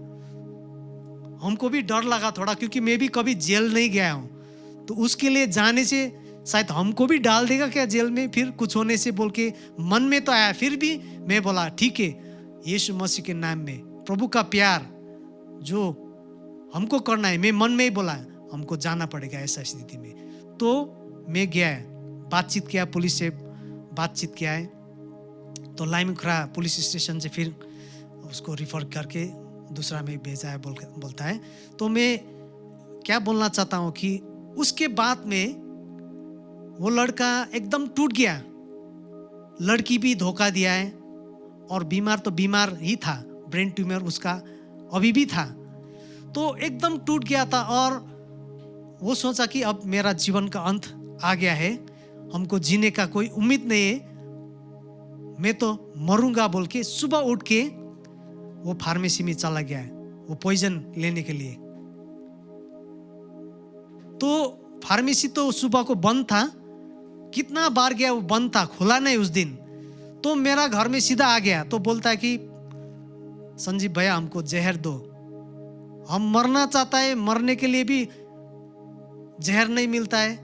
हमको भी डर लगा थोड़ा, क्योंकि मैं भी कभी जेल नहीं गया हूँ। तो उसके लिए जाने से शायद हमको भी डाल देगा क्या जेल में, फिर कुछ होने से बोल के मन में तो आया। फिर भी मैं बोला ठीक है, यीशु मसीह के नाम में प्रभु का प्यार जो हमको करना है, मैं मन में ही बोला हमको जाना पड़ेगा ऐसा स्थिति में। तो मैं गया, बातचीत किया, पुलिस से बातचीत किया है। तो लाइमखुरा पुलिस स्टेशन से फिर उसको रिफर करके दूसरा में भेजा है बोलता है। तो मैं क्या बोलना चाहता हूँ कि उसके बाद में वो लड़का एकदम टूट गया, लड़की भी धोखा दिया है, और बीमार तो बीमार ही था, ब्रेन ट्यूमर उसका अभी भी था। तो एकदम टूट गया था और वो सोचा कि अब मेरा जीवन का अंत आ गया है, हमको जीने का कोई उम्मीद नहीं है, मैं तो मरूंगा बोल के सुबह उठ के वो फार्मेसी में चला गया है वो पॉइजन लेने के लिए। तो फार्मेसी तो सुबह को बंद था, कितना बार गया वो बंद था, खुला नहीं उस दिन। तो मेरा घर में सीधा आ गया, तो बोलता है कि संजीव भैया हमको जहर दो, हम मरना चाहता है, मरने के लिए भी जहर नहीं मिलता है,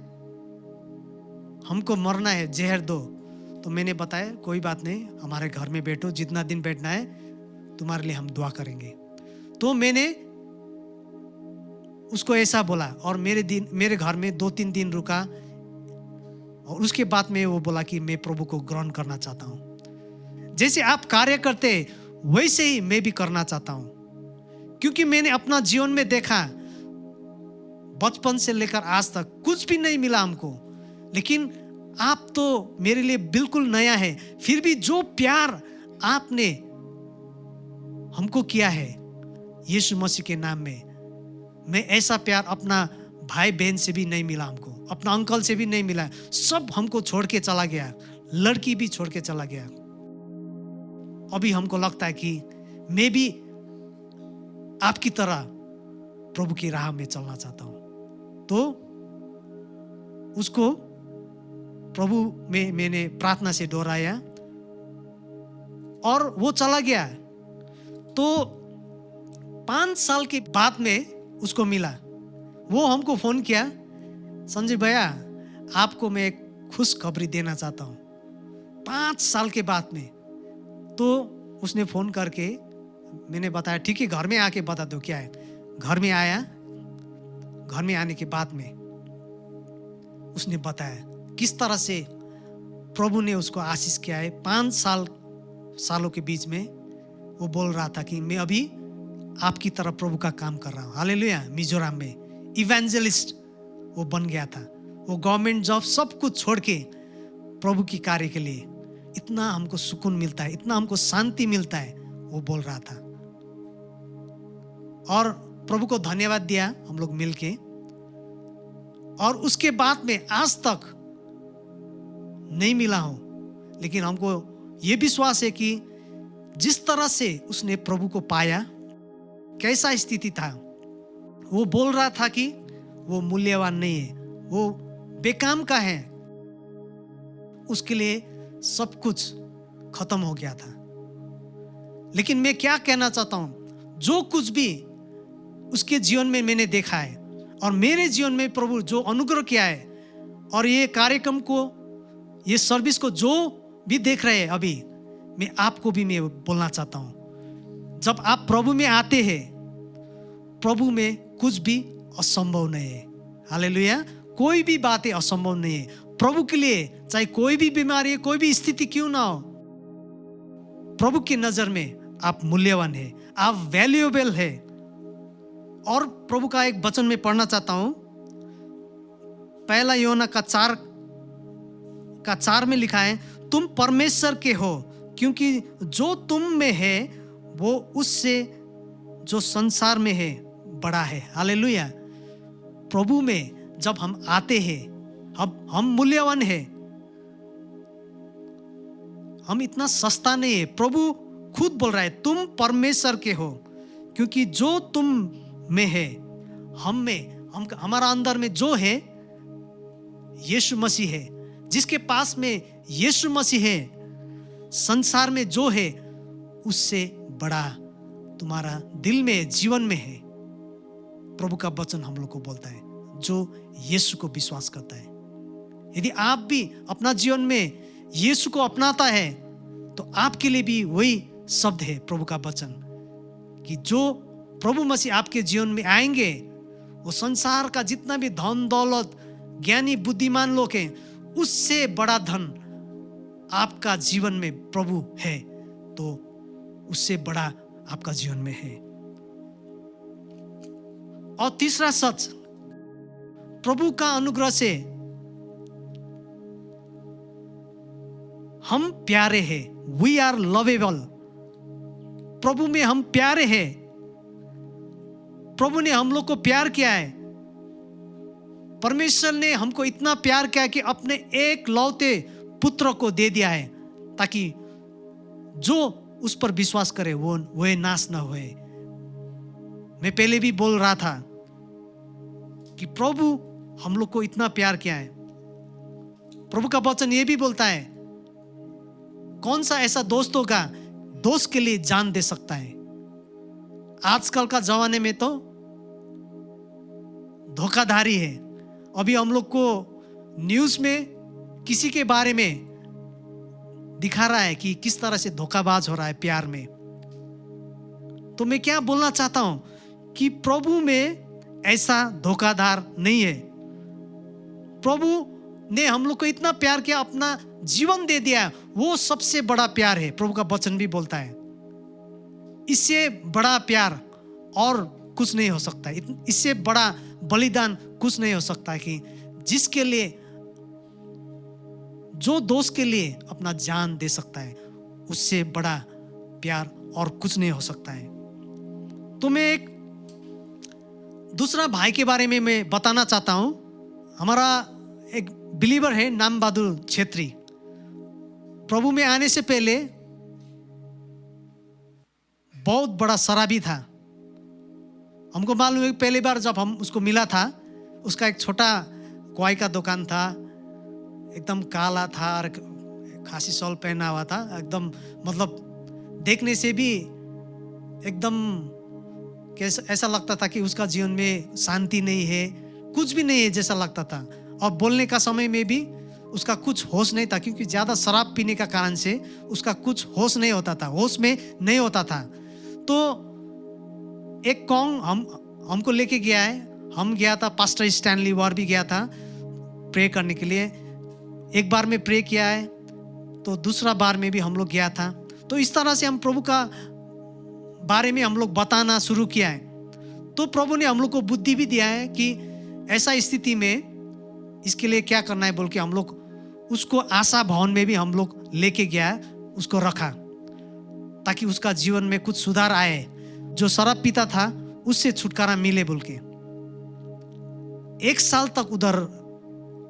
हमको मरना है, जहर दो। तो मैंने बताया कोई बात नहीं, हमारे घर में बैठो, जितना दिन बैठना है तुम्हारे लिए हम दुआ करेंगे। तो मैंने उसको ऐसा बोला और मेरे घर में 2-3 दिन रुका और उसके बाद में वो बोला कि मैं प्रभु को ग्रहण करना चाहता हूँ। जैसे आप कार्य करते वैसे ही मैं भी करना चाहता हूँ, क्योंकि मैंने अपना जीवन में देखा बचपन से लेकर आज तक कुछ भी नहीं मिला हमको, लेकिन आप तो मेरे लिए बिल्कुल नया है। फिर भी जो प्यार आपने हमको किया है यीशु मसीह के नाम में, मैं ऐसा प्यार अपना भाई बहन से भी नहीं मिला हमको, अपना अंकल से भी नहीं मिला। सब हमको छोड़ के चला गया, लड़की भी छोड़ के चला गया। अभी हमको लगता है कि मैं भी आपकी तरह प्रभु की राह में चलना चाहता हूं। तो उसको प्रभु में मैंने प्रार्थना से दोहराया और वो चला गया। तो 5 साल के बाद में उसको मिला। वो हमको फोन किया, संजय भैया आपको मैं एक खुशखबरी देना चाहता हूँ, 5 साल के बाद में। तो उसने फोन करके मैंने बताया ठीक है घर में आके बता दो क्या है। घर में आया, घर में आने के बाद में उसने बताया किस तरह से प्रभु ने उसको आशीष किया है। 5 सालों के बीच में वो बोल रहा था कि मैं अभी आपकी तरह प्रभु का काम कर रहा हूँ। हालेलुया। मिजोरम में इवेंजलिस्ट वो बन गया था। वो गवर्नमेंट जॉब सब कुछ छोड़ के प्रभु की कार्य के लिए, इतना हमको सुकून मिलता है, इतना हमको शांति मिलता है, वो बोल रहा था। और प्रभु को धन्यवाद दिया हम लोग मिलके। और उसके बाद में आज तक नहीं मिला हूं, लेकिन हमको ये विश्वास है कि जिस तरह से उसने प्रभु को पाया, कैसा स्थिति था, वो बोल रहा था कि वो मूल्यवान नहीं है, वो बेकाम का है, उसके लिए सब कुछ खत्म हो गया था। लेकिन मैं क्या कहना चाहता हूं, जो कुछ भी उसके जीवन में मैंने देखा है और मेरे जीवन में प्रभु जो अनुग्रह किया है, और ये कार्यक्रम को, ये सर्विस को जो भी देख रहे हैं अभी, मैं आपको भी मैं बोलना चाहता हूं, जब आप प्रभु में आते हैं, प्रभु में कुछ भी असंभव नहीं है। हालेलुया। कोई भी बातें असंभव नहीं है प्रभु के लिए। चाहे कोई भी बीमारी है, कोई भी स्थिति क्यों ना हो, प्रभु की नजर में आप मूल्यवान है, आप वैल्यूएबल है। और प्रभु का एक वचन में पढ़ना चाहता हूं, 1 यूहन्ना का 4 में लिखा है, तुम परमेश्वर के हो, क्योंकि जो तुम में है वो उससे जो संसार में है बड़ा है। हालेलुया। प्रभु में जब हम आते हैं, हम मूल्यवान है, हम इतना सस्ता नहीं है। प्रभु खुद बोल रहा है तुम परमेश्वर के हो, क्योंकि जो तुम में है, हमारा अंदर में जो है यीशु मसीह है। जिसके पास में यीशु मसीह है, संसार में जो है उससे बड़ा तुम्हारा दिल में, जीवन में है। प्रभु का वचन हम लोग को बोलता है, जो यीशु को विश्वास करता है। यदि आप भी अपना जीवन में यीशु को अपनाता है, तो आपके लिए भी वही शब्द है प्रभु का वचन, कि जो प्रभु मसीह आपके जीवन में आएंगे, वो संसार का जितना भी धन दौलत, ज्ञानी बुद्धिमान लोग हैं, उससे बड़ा धन आपका जीवन में प्रभु है, तो उससे बड़ा आपका जीवन में है। और तीसरा सच, प्रभु का अनुग्रह से हम प्यारे हैं। We are lovable. प्रभु में हम प्यारे हैं। प्रभु ने हम लोग को प्यार किया है। परमेश्वर ने हमको इतना प्यार किया कि अपने एक लौते पुत्र को दे दिया है, ताकि जो उस पर विश्वास करे वो नाश ना होए। मैं पहले भी बोल रहा था कि प्रभु हम लोग को इतना प्यार किया है। प्रभु का वचन ये भी बोलता है, कौन सा ऐसा दोस्त होगा दोस्त के लिए जान दे सकता है। आजकल का जमाने में तो धोखाधड़ी है। अभी हम लोग को न्यूज़ में किसी के बारे में दिखा रहा है कि किस तरह से धोखाबाज हो रहा है प्यार में। तो मैं क्या बोलना चाहता हूं कि प्रभु में ऐसा धोखाधड़ नहीं है। प्रभु ने हम लोग को इतना प्यार किया, अपना जीवन दे दिया, वो सबसे बड़ा प्यार है। प्रभु का वचन भी बोलता है इससे बड़ा प्यार और कुछ नहीं हो सकता, इससे बड़ा बलिदान कुछ नहीं हो सकता कि जिसके लिए, जो दोस्त के लिए अपना जान दे सकता है, उससे बड़ा प्यार और कुछ नहीं हो सकता है। तो मैं एक दूसरा भाई के बारे में मैं बताना चाहता हूं। हमारा एक बिलीवर है नाम बहादुर छेत्री। प्रभु में आने से पहले बहुत बड़ा शराबी था। हमको मालूम है पहली बार जब हम उसको मिला था, उसका एक छोटा क्वाई का दुकान था, एकदम काला था और खासी शॉल पहना हुआ था, एकदम मतलब देखने से भी एकदम कैसा ऐसा लगता था कि उसका जीवन में शांति नहीं है, कुछ भी नहीं है जैसा लगता था। और बोलने का समय में भी उसका कुछ होश नहीं था, क्योंकि ज़्यादा शराब पीने का कारण से उसका कुछ होश नहीं होता था, होश में नहीं होता था। तो एक कॉन्ग हमको लेके गया है, हम गया था, पास्टर स्टैनली वॉर भी गया था प्रे करने के लिए। एक बार में प्रे किया है, तो दूसरा बार में भी हम लोग गया था। तो इस तरह से हम प्रभु का बारे में हम लोग बताना शुरू किया है। तो प्रभु ने हम लोग को बुद्धि भी दिया है कि ऐसा स्थिति में इसके लिए क्या करना है बोल के हम लोग उसको आशा भवन में भी हम लोग लेके गया, उसको रखा, ताकि उसका जीवन में कुछ सुधार आए, जो शराब पीता था उससे छुटकारा मिले बोल के। 1 साल तक उधर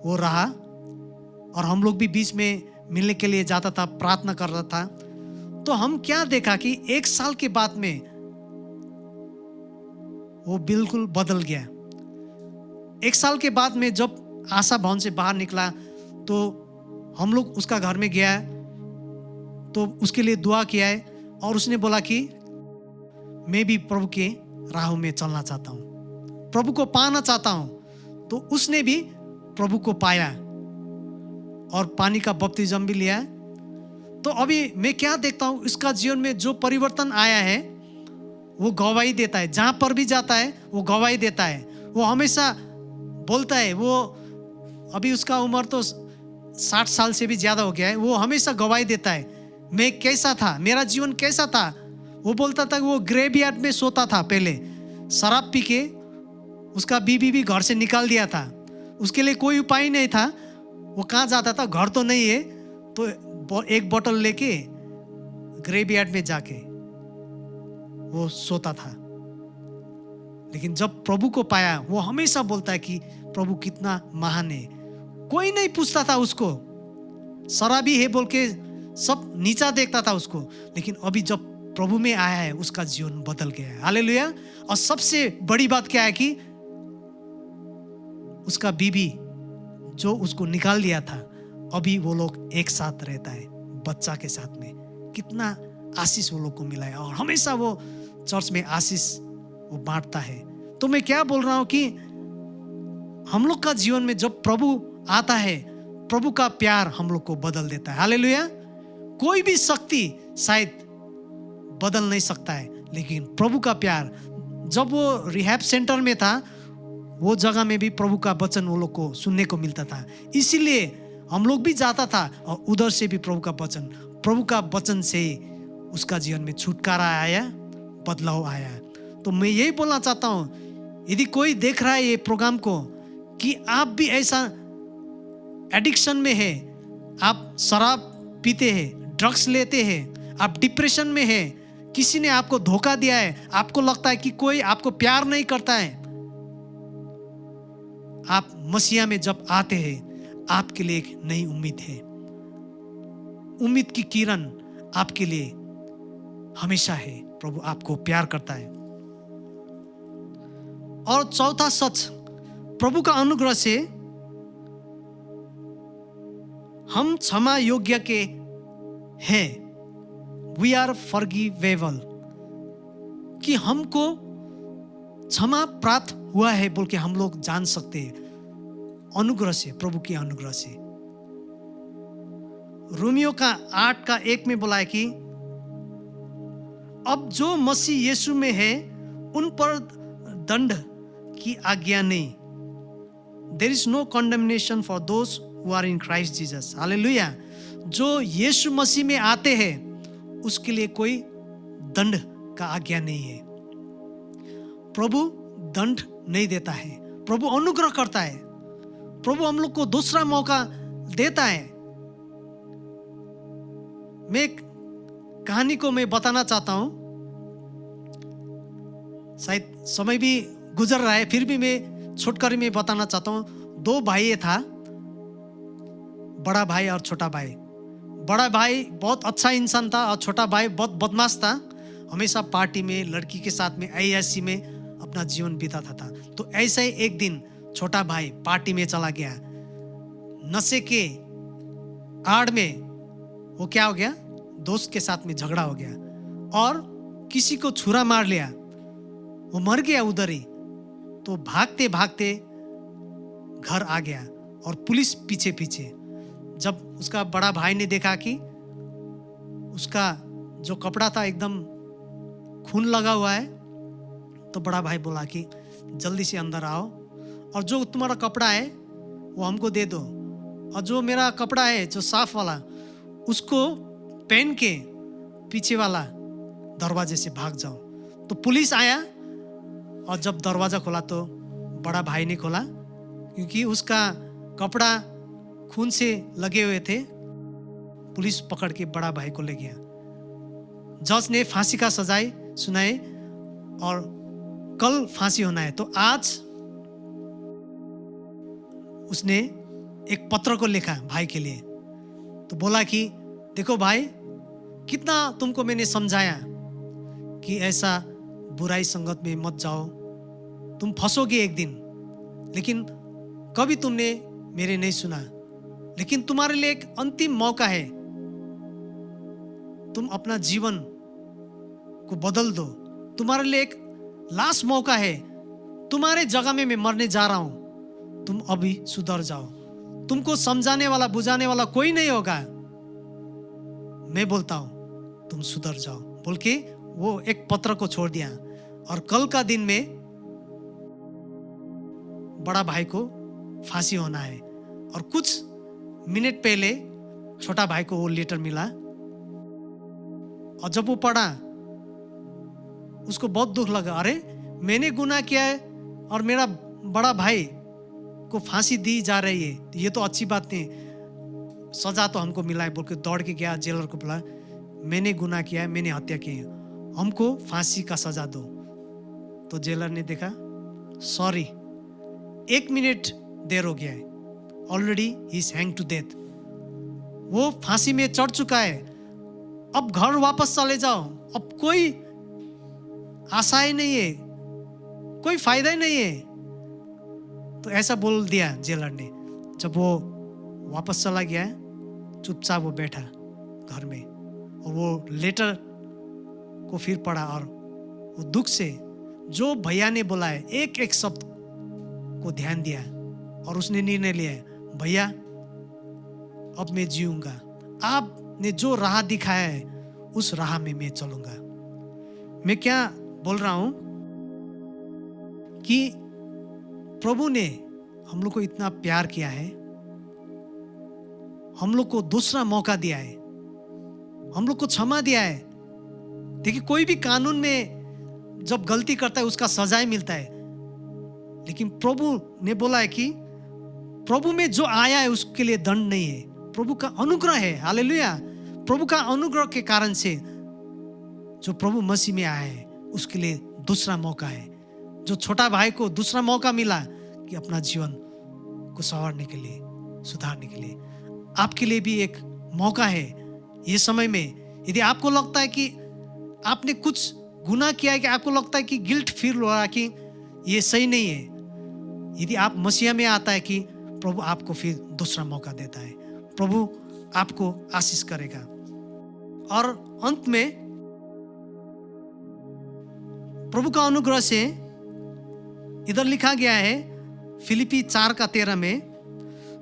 वो रहा और हम लोग भी बीच में मिलने के लिए जाता था, प्रार्थना कर रहा था। तो हम क्या देखा कि 1 साल के बाद में वो बिल्कुल बदल गया। 1 साल के बाद में जब आशा भवन से बाहर निकला तो हम लोग उसका घर में गया, तो उसके लिए दुआ किया है और उसने बोला कि मैं भी प्रभु के राहों में चलना चाहता हूँ, प्रभु को पाना चाहता हूँ। तो उसने भी प्रभु को पाया और पानी का बपतिस्म भी लिया। तो अभी मैं क्या देखता हूँ, इसका जीवन में जो परिवर्तन आया है वो गवाही देता है, जहाँ पर भी जाता है वो गवाही देता है। वो हमेशा बोलता है, वो अभी उसका उम्र तो 60 साल से भी ज़्यादा हो गया है, वो हमेशा गवाही देता है मैं कैसा था, मेरा जीवन कैसा था। वो बोलता था कि वो ग्रेवयार्ड में सोता था पहले, शराब पी के उसका बीवी भी घर से निकाल दिया था, उसके लिए कोई उपाय नहीं था। वो कहाँ जाता था, घर तो नहीं है, तो एक बोतल लेके ग्रेवयार्ड में जाके वो सोता था। लेकिन जब प्रभु को पाया, वो हमेशा बोलता है कि प्रभु कितना महान है। कोई नहीं पूछता था उसको, शराबी है बोल के सब नीचा देखता था उसको, लेकिन अभी जब प्रभु में आया है उसका जीवन बदल गया है। हालेलुया। और सबसे बड़ी बात क्या है कि उसका बीवी जो उसको निकाल दिया था, अभी वो लोग एक साथ रहता है बच्चा के साथ में। कितना आशीष वो लोग को मिला है और हमेशा वो चर्च में आशीष वो बांटता है। तो मैं क्या बोल रहा हूं कि हम लोग का जीवन में जब प्रभु आता है, प्रभु का प्यार हम लोग को बदल देता है। हालेलुया। कोई भी शक्ति शायद बदल नहीं सकता है, लेकिन प्रभु का प्यार, जब वो रिहैब सेंटर में था, वो जगह में भी प्रभु का वचन वो लोग को सुनने को मिलता था, इसीलिए हम लोग भी जाता था और उधर से भी प्रभु का वचन से उसका जीवन में छुटकारा आया, बदलाव आया। तो मैं यही बोलना चाहता हूँ, यदि कोई देख रहा है ये प्रोग्राम को कि आप भी ऐसा एडिक्शन में है, आप शराब पीते हैं, ड्रग्स लेते हैं, आप डिप्रेशन में हैं, किसी ने आपको धोखा दिया है, आपको लगता है कि कोई आपको प्यार नहीं करता है, आप मसीहा में जब आते हैं आपके लिए एक नई उम्मीद है। उम्मीद की किरण आपके लिए हमेशा है। प्रभु आपको प्यार करता है। और चौथा सच, प्रभु का अनुग्रह से हम क्षमा योग्य के हैं। वी आर फॉरगिवेबल, कि हमको क्षमा प्राप्त हुआ है बोल के हम लोग जान सकते हैं, अनुग्रह से, प्रभु के अनुग्रह से। रोमियो का 8:1 में बोला है कि अब जो मसीह यीशु में है उन पर दंड की आज्ञा नहीं। There is no condemnation for those who are in Christ Jesus. Hallelujah. जो यीशु मसीह में आते हैं उसके लिए कोई दंड का आज्ञा नहीं है। प्रभु दंड नहीं देता है, प्रभु अनुग्रह करता है, प्रभु हम लोग को दूसरा मौका देता है। मैं एक कहानी को मैं बताना चाहता हूं, शायद समय भी गुजर रहा है फिर भी मैं छोटकर में बताना चाहता हूं। 2 भाई था, बड़ा भाई और छोटा भाई। बड़ा भाई बहुत अच्छा इंसान था और छोटा भाई बहुत बदमाश था। हमेशा पार्टी में, लड़की के साथ में, ऐसी में अपना जीवन बिताता था। तो ऐसा ही एक दिन छोटा भाई पार्टी में चला गया। नशे के आड़ में वो क्या हो गया, दोस्त के साथ में झगड़ा हो गया और किसी को छुरा मार लिया, वो मर गया उधर ही। तो भागते भागते घर आ गया और पुलिस पीछे पीछे। जब उसका बड़ा भाई ने देखा कि उसका जो कपड़ा था एकदम खून लगा हुआ है, तो बड़ा भाई बोला कि जल्दी से अंदर आओ और जो तुम्हारा कपड़ा है वो हमको दे दो, और जो मेरा कपड़ा है जो साफ वाला उसको पहन के पीछे वाला दरवाजे से भाग जाओ। तो पुलिस आया और जब दरवाजा खोला तो बड़ा भाई ने खोला, क्योंकि उसका कपड़ा खून से लगे हुए थे। पुलिस पकड़ के बड़ा भाई को ले गया। जज ने फांसी का सजाए सुनाए और कल फांसी होना है। तो आज उसने एक पत्र को लिखा भाई के लिए। तो बोला कि देखो भाई, कितना तुमको मैंने समझाया कि ऐसा बुराई संगत में मत जाओ, तुम फंसोगे एक दिन, लेकिन कभी तुमने मेरे नहीं सुना। लेकिन तुम्हारे लिए एक अंतिम मौका है, तुम अपना जीवन को बदल दो। तुम्हारे लिए एक लास्ट मौका है, तुम्हारे जगह में मैं मरने जा रहा हूं, तुम अभी सुधर जाओ। तुमको समझाने वाला बुझाने वाला कोई नहीं होगा, मैं बोलता हूं तुम सुधर जाओ बोल के वो एक पत्र को छोड़ दिया। और कल का दिन में बड़ा भाई को फांसी होना है और कुछ मिनट पहले छोटा भाई को वो लेटर मिला। और जब वो पढ़ा उसको बहुत दुख लगा, अरे मैंने गुनाह किया है और मेरा बड़ा भाई को फांसी दी जा रही है, ये तो अच्छी बात नहीं, सजा तो हमको मिला है बोल के दौड़ के गया जेलर को बोला, मैंने गुनाह किया है, मैंने हत्या की है, हमको फांसी का सजा दो। तो जेलर ने देखा, सॉरी 1 मिनट देर हो गया है, already he is hang to death. वो फांसी में चढ़ चुका है, अब घर वापस चले जाओ, अब कोई आशा ही नहीं है, कोई फायदा ही नहीं है। तो ऐसा बोल दिया जेलर ने। जब वो वापस चला गया, चुपचाप वो बैठा घर में और वो लेटर को फिर पढ़ा और वो दुख से जो भैया ने बोला है एक एक शब्द को ध्यान दिया और उसने निर्णय लिया है, भैया अब मैं जीऊंगा, आपने जो राह दिखाया है उस राह में मैं चलूंगा। मैं क्या बोल रहा हूं कि प्रभु ने हम लोग को इतना प्यार किया है, हम लोग को दूसरा मौका दिया है, हम लोग को क्षमा दिया है। देखिए, कोई भी कानून में जब गलती करता है उसका सजाए मिलता है, लेकिन प्रभु ने बोला है कि प्रभु में जो आया है उसके लिए दंड नहीं है, प्रभु का अनुग्रह है। हालेलुया। प्रभु का अनुग्रह के कारण से जो प्रभु मसीह में आया है उसके लिए दूसरा मौका है। जो छोटा भाई को दूसरा मौका मिला कि अपना जीवन को संवारने के लिए, सुधारने के लिए, आपके लिए भी एक मौका है। ये समय में यदि आपको लगता है कि आपने कुछ गुनाह किया है, कि आपको लगता है कि गिल्ट फील हो रहा है कि ये सही नहीं है, यदि आप मसीह में आता है कि प्रभु आपको फिर दूसरा मौका देता है, प्रभु आपको आशीष करेगा। और अंत में प्रभु का अनुग्रह से इधर लिखा गया है फिलिपी 4:13 में,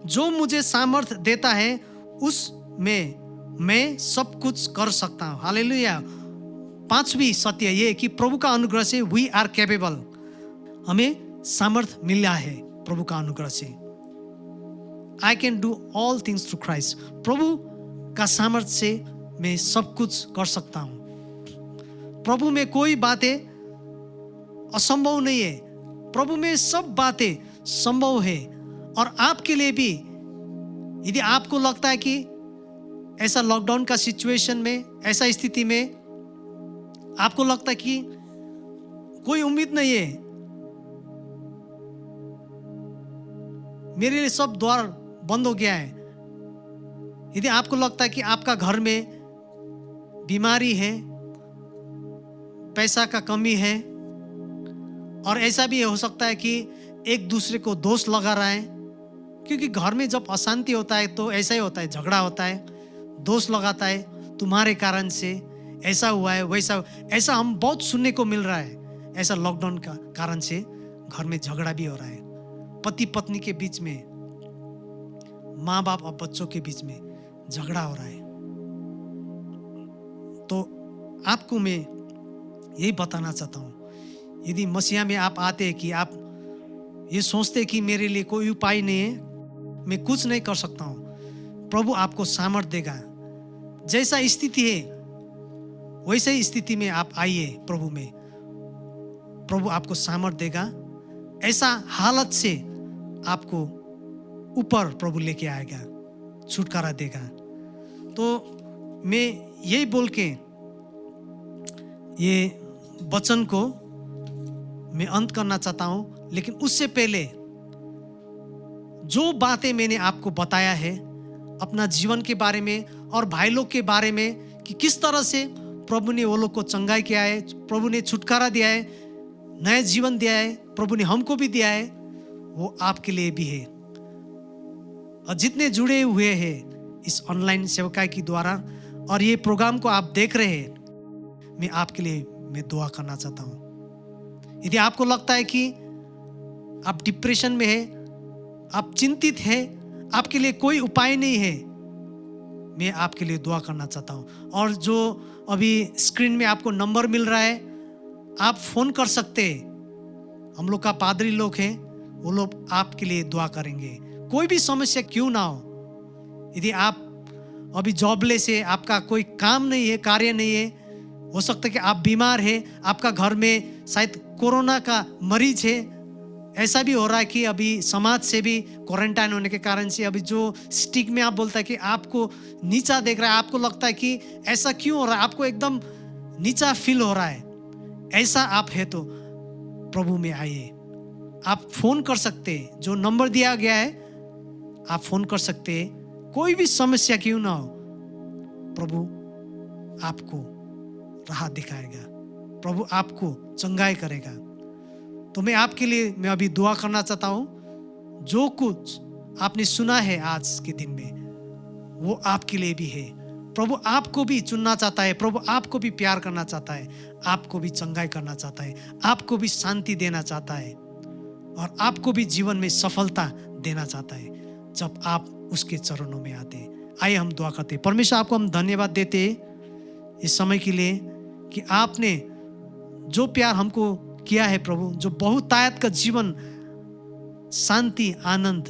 जो मुझे सामर्थ देता है उस में मैं सब कुछ कर सकता हूँ। हालेलुया। पांचवी सत्य ये कि प्रभु का अनुग्रह से वी आर कैपेबल, हमें सामर्थ मिला है प्रभु का अनुग्रह से। I can do all things through Christ, प्रभु का सामर्थ से मैं सब कुछ कर सकता हूँ। प्रभु में कोई बातें असंभव नहीं है, प्रभु में सब बातें संभव है। और आपके लिए भी, यदि आपको लगता है कि ऐसा लॉकडाउन का सिचुएशन में, ऐसा स्थिति में आपको लगता है कि कोई उम्मीद नहीं है, मेरे लिए सब द्वार बंद हो गया है, यदि आपको लगता है कि आपका घर में बीमारी है, पैसा का कमी है, और ऐसा भी हो सकता है कि एक दूसरे को दोष लगा रहा है, क्योंकि घर में जब अशांति होता है तो ऐसा ही होता है, झगड़ा होता है, दोष लगाता है, तुम्हारे कारण से ऐसा हुआ है, वैसा, ऐसा हम बहुत सुनने को मिल रहा है। ऐसा लॉकडाउन का कारण से घर में झगड़ा भी हो रहा है, पति पत्नी के बीच में, माँ बाप और बच्चों के बीच में झगड़ा हो रहा है। तो आपको मैं यही बताना चाहता हूँ, यदि मसीहा में आप आते हैं कि आप ये सोचते कि मेरे लिए कोई उपाय नहीं है, मैं कुछ नहीं कर सकता हूँ, प्रभु आपको सामर्थ देगा। जैसा स्थिति है वैसे ही स्थिति में आप आइए प्रभु में, प्रभु आपको सामर्थ देगा। ऐसा हालत से आपको ऊपर प्रभु लेके आएगा, छुटकारा देगा। तो मैं यही बोल के ये वचन को मैं अंत करना चाहता हूँ, लेकिन उससे पहले जो बातें मैंने आपको बताया है अपना जीवन के बारे में और भाई लोग के बारे में, कि किस तरह से प्रभु ने वो लोग को चंगाई किया है, प्रभु ने छुटकारा दिया है, नया जीवन दिया है, प्रभु ने हमको भी दिया है, वो आपके लिए भी है। और जितने जुड़े हुए हैं इस ऑनलाइन सेवकाई के द्वारा और ये प्रोग्राम को आप देख रहे हैं, मैं आपके लिए मैं दुआ करना चाहता हूँ। यदि आपको लगता है कि आप डिप्रेशन में है, आप चिंतित है, आपके लिए कोई उपाय नहीं है, मैं आपके लिए दुआ करना चाहता हूँ। और जो अभी स्क्रीन में आपको नंबर मिल रहा है, आप फोन कर सकते हैं। हम लोग का पादरी लोग हैं, वो लोग आपके लिए दुआ करेंगे। कोई भी समस्या क्यों ना हो, यदि आप अभी जॉबलेस है, आपका कोई काम नहीं है, कार्य नहीं है, हो सकता है कि आप बीमार है, आपका घर में शायद कोरोना का मरीज है, ऐसा भी हो रहा है कि अभी समाज से भी क्वारंटाइन होने के कारण से अभी जो स्टिक में आप बोलता है कि आपको नीचा देख रहा है, आपको लगता है कि ऐसा क्यों हो रहा है, आपको एकदम नीचा फील हो रहा है, ऐसा आप है तो प्रभु में आइए। आप फोन कर सकते हैं, जो नंबर दिया गया है आप फोन कर सकते हैं। कोई भी समस्या क्यों ना हो, प्रभु आपको राह दिखाएगा, प्रभु आपको चंगाई करेगा। तो मैं आपके लिए मैं अभी दुआ करना चाहता हूँ। जो कुछ आपने सुना है आज के दिन में, वो आपके लिए भी है। प्रभु आपको भी चुनना चाहता है, प्रभु आपको भी प्यार करना चाहता है, आपको भी चंगाई करना चाहता है, आपको भी शांति देना चाहता है, और आपको भी जीवन में सफलता देना चाहता है जब आप उसके चरणों में आते हैं। आइए हम दुआ करते हैं। परमेश्वर, आपको हम धन्यवाद देते हैं इस समय के लिए कि आपने जो प्यार हमको किया है प्रभु, जो बहुतायत का जीवन, शांति, आनंद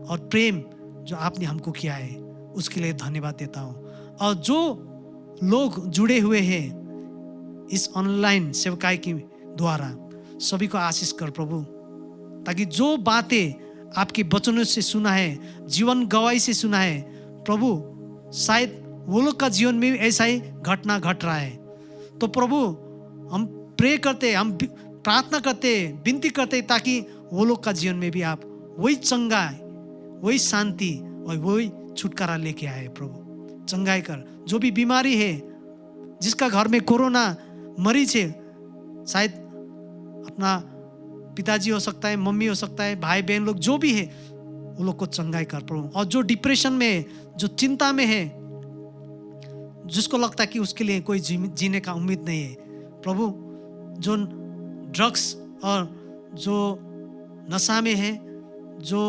और प्रेम जो आपने हमको किया है, उसके लिए धन्यवाद देता हूँ। और जो लोग जुड़े हुए हैं इस ऑनलाइन सेवकाई के द्वारा, सभी को आशीष कर प्रभु, ताकि जो बातें आपके वचनों से सुना है, जीवन गवाही से सुना है प्रभु, शायद वो लोग का जीवन में भी ऐसा ही घटना घट रहा है। तो प्रभु हम प्रे करते, हम प्रार्थना करते, विनती करते, ताकि वो लोग का जीवन में भी आप वही चंगाई, वही शांति और वही छुटकारा लेके आए प्रभु। चंगाई कर, जो भी बीमारी है, जिसका घर में कोरोना मरीज है, शायद अपना पिताजी हो सकता है, मम्मी हो सकता है, भाई बहन लोग जो भी है, वो लोग को चंगाई कर प्रभु। और जो डिप्रेशन में है, जो चिंता में है, जिसको लगता है कि उसके लिए कोई जीने का उम्मीद नहीं है प्रभु, जो ड्रग्स और जो नशा में है, जो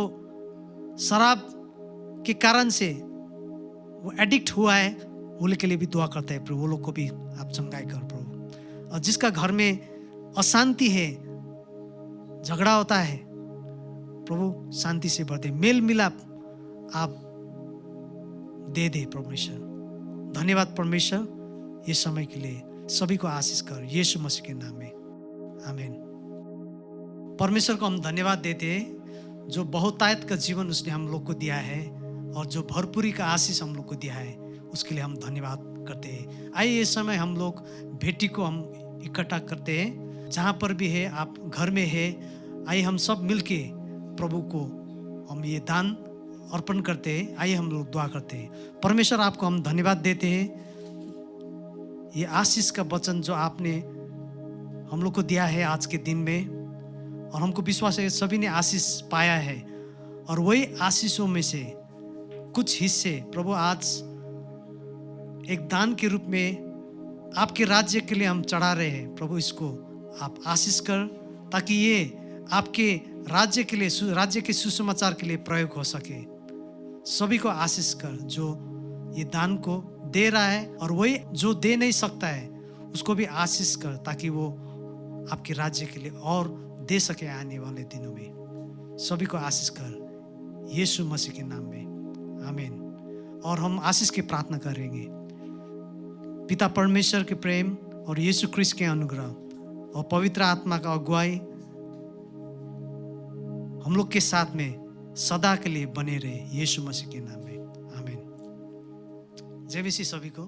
शराब के कारण से वो एडिक्ट हुआ है वो लोग के लिए भी दुआ करते हैं प्रभु, वो लोग को भी आप चंगाई कर प्रभु। और जिसका घर में अशांति है, झगड़ा होता है प्रभु, शांति से भर दे, मेल मिलाप आप दे दे परमेश्वर। धन्यवाद परमेश्वर ये समय के लिए, सभी को आशीष कर यीशु मसीह के नाम में, आमीन। परमेश्वर को हम धन्यवाद देते हैं जो बहुतायत का जीवन उसने हम लोग को दिया है और जो भरपूरी का आशीष हम लोग को दिया है, उसके लिए हम धन्यवाद करते हैं। आइए इस समय हम लोग भेटी को हम इकट्ठा करते हैं, जहाँ पर भी है आप घर में है, आइए हम सब मिलके प्रभु को हम ये दान अर्पण करते हैं। आइए हम लोग दुआ करते हैं। परमेश्वर आपको हम धन्यवाद देते हैं, ये आशीष का वचन जो आपने हम लोग को दिया है आज के दिन में, और हमको विश्वास है सभी ने आशीष पाया है, और वही आशीषों में से कुछ हिस्से प्रभु आज एक दान के रूप में आपके राज्य के लिए हम चढ़ा रहे हैं। प्रभु इसको आप आशीष कर, ताकि ये आपके राज्य के लिए, राज्य के सुसमाचार के लिए प्रयोग हो सके। सभी को आशीष कर जो ये दान को दे रहा है, और वही जो दे नहीं सकता है उसको भी आशीष कर, ताकि वो आपके राज्य के लिए और दे सके आने वाले दिनों में। सभी को आशीष कर यीशु मसीह के नाम में, आमीन। और हम आशीष की प्रार्थना करेंगे। पिता परमेश्वर के प्रेम और यीशु ख्रीष्ट के अनुग्रह और पवित्र आत्मा का अगुवाई हम लोग के साथ में सदा के लिए बने रहे, यीशु मसीह के नाम में, आमीन। जय मसीह सभी को।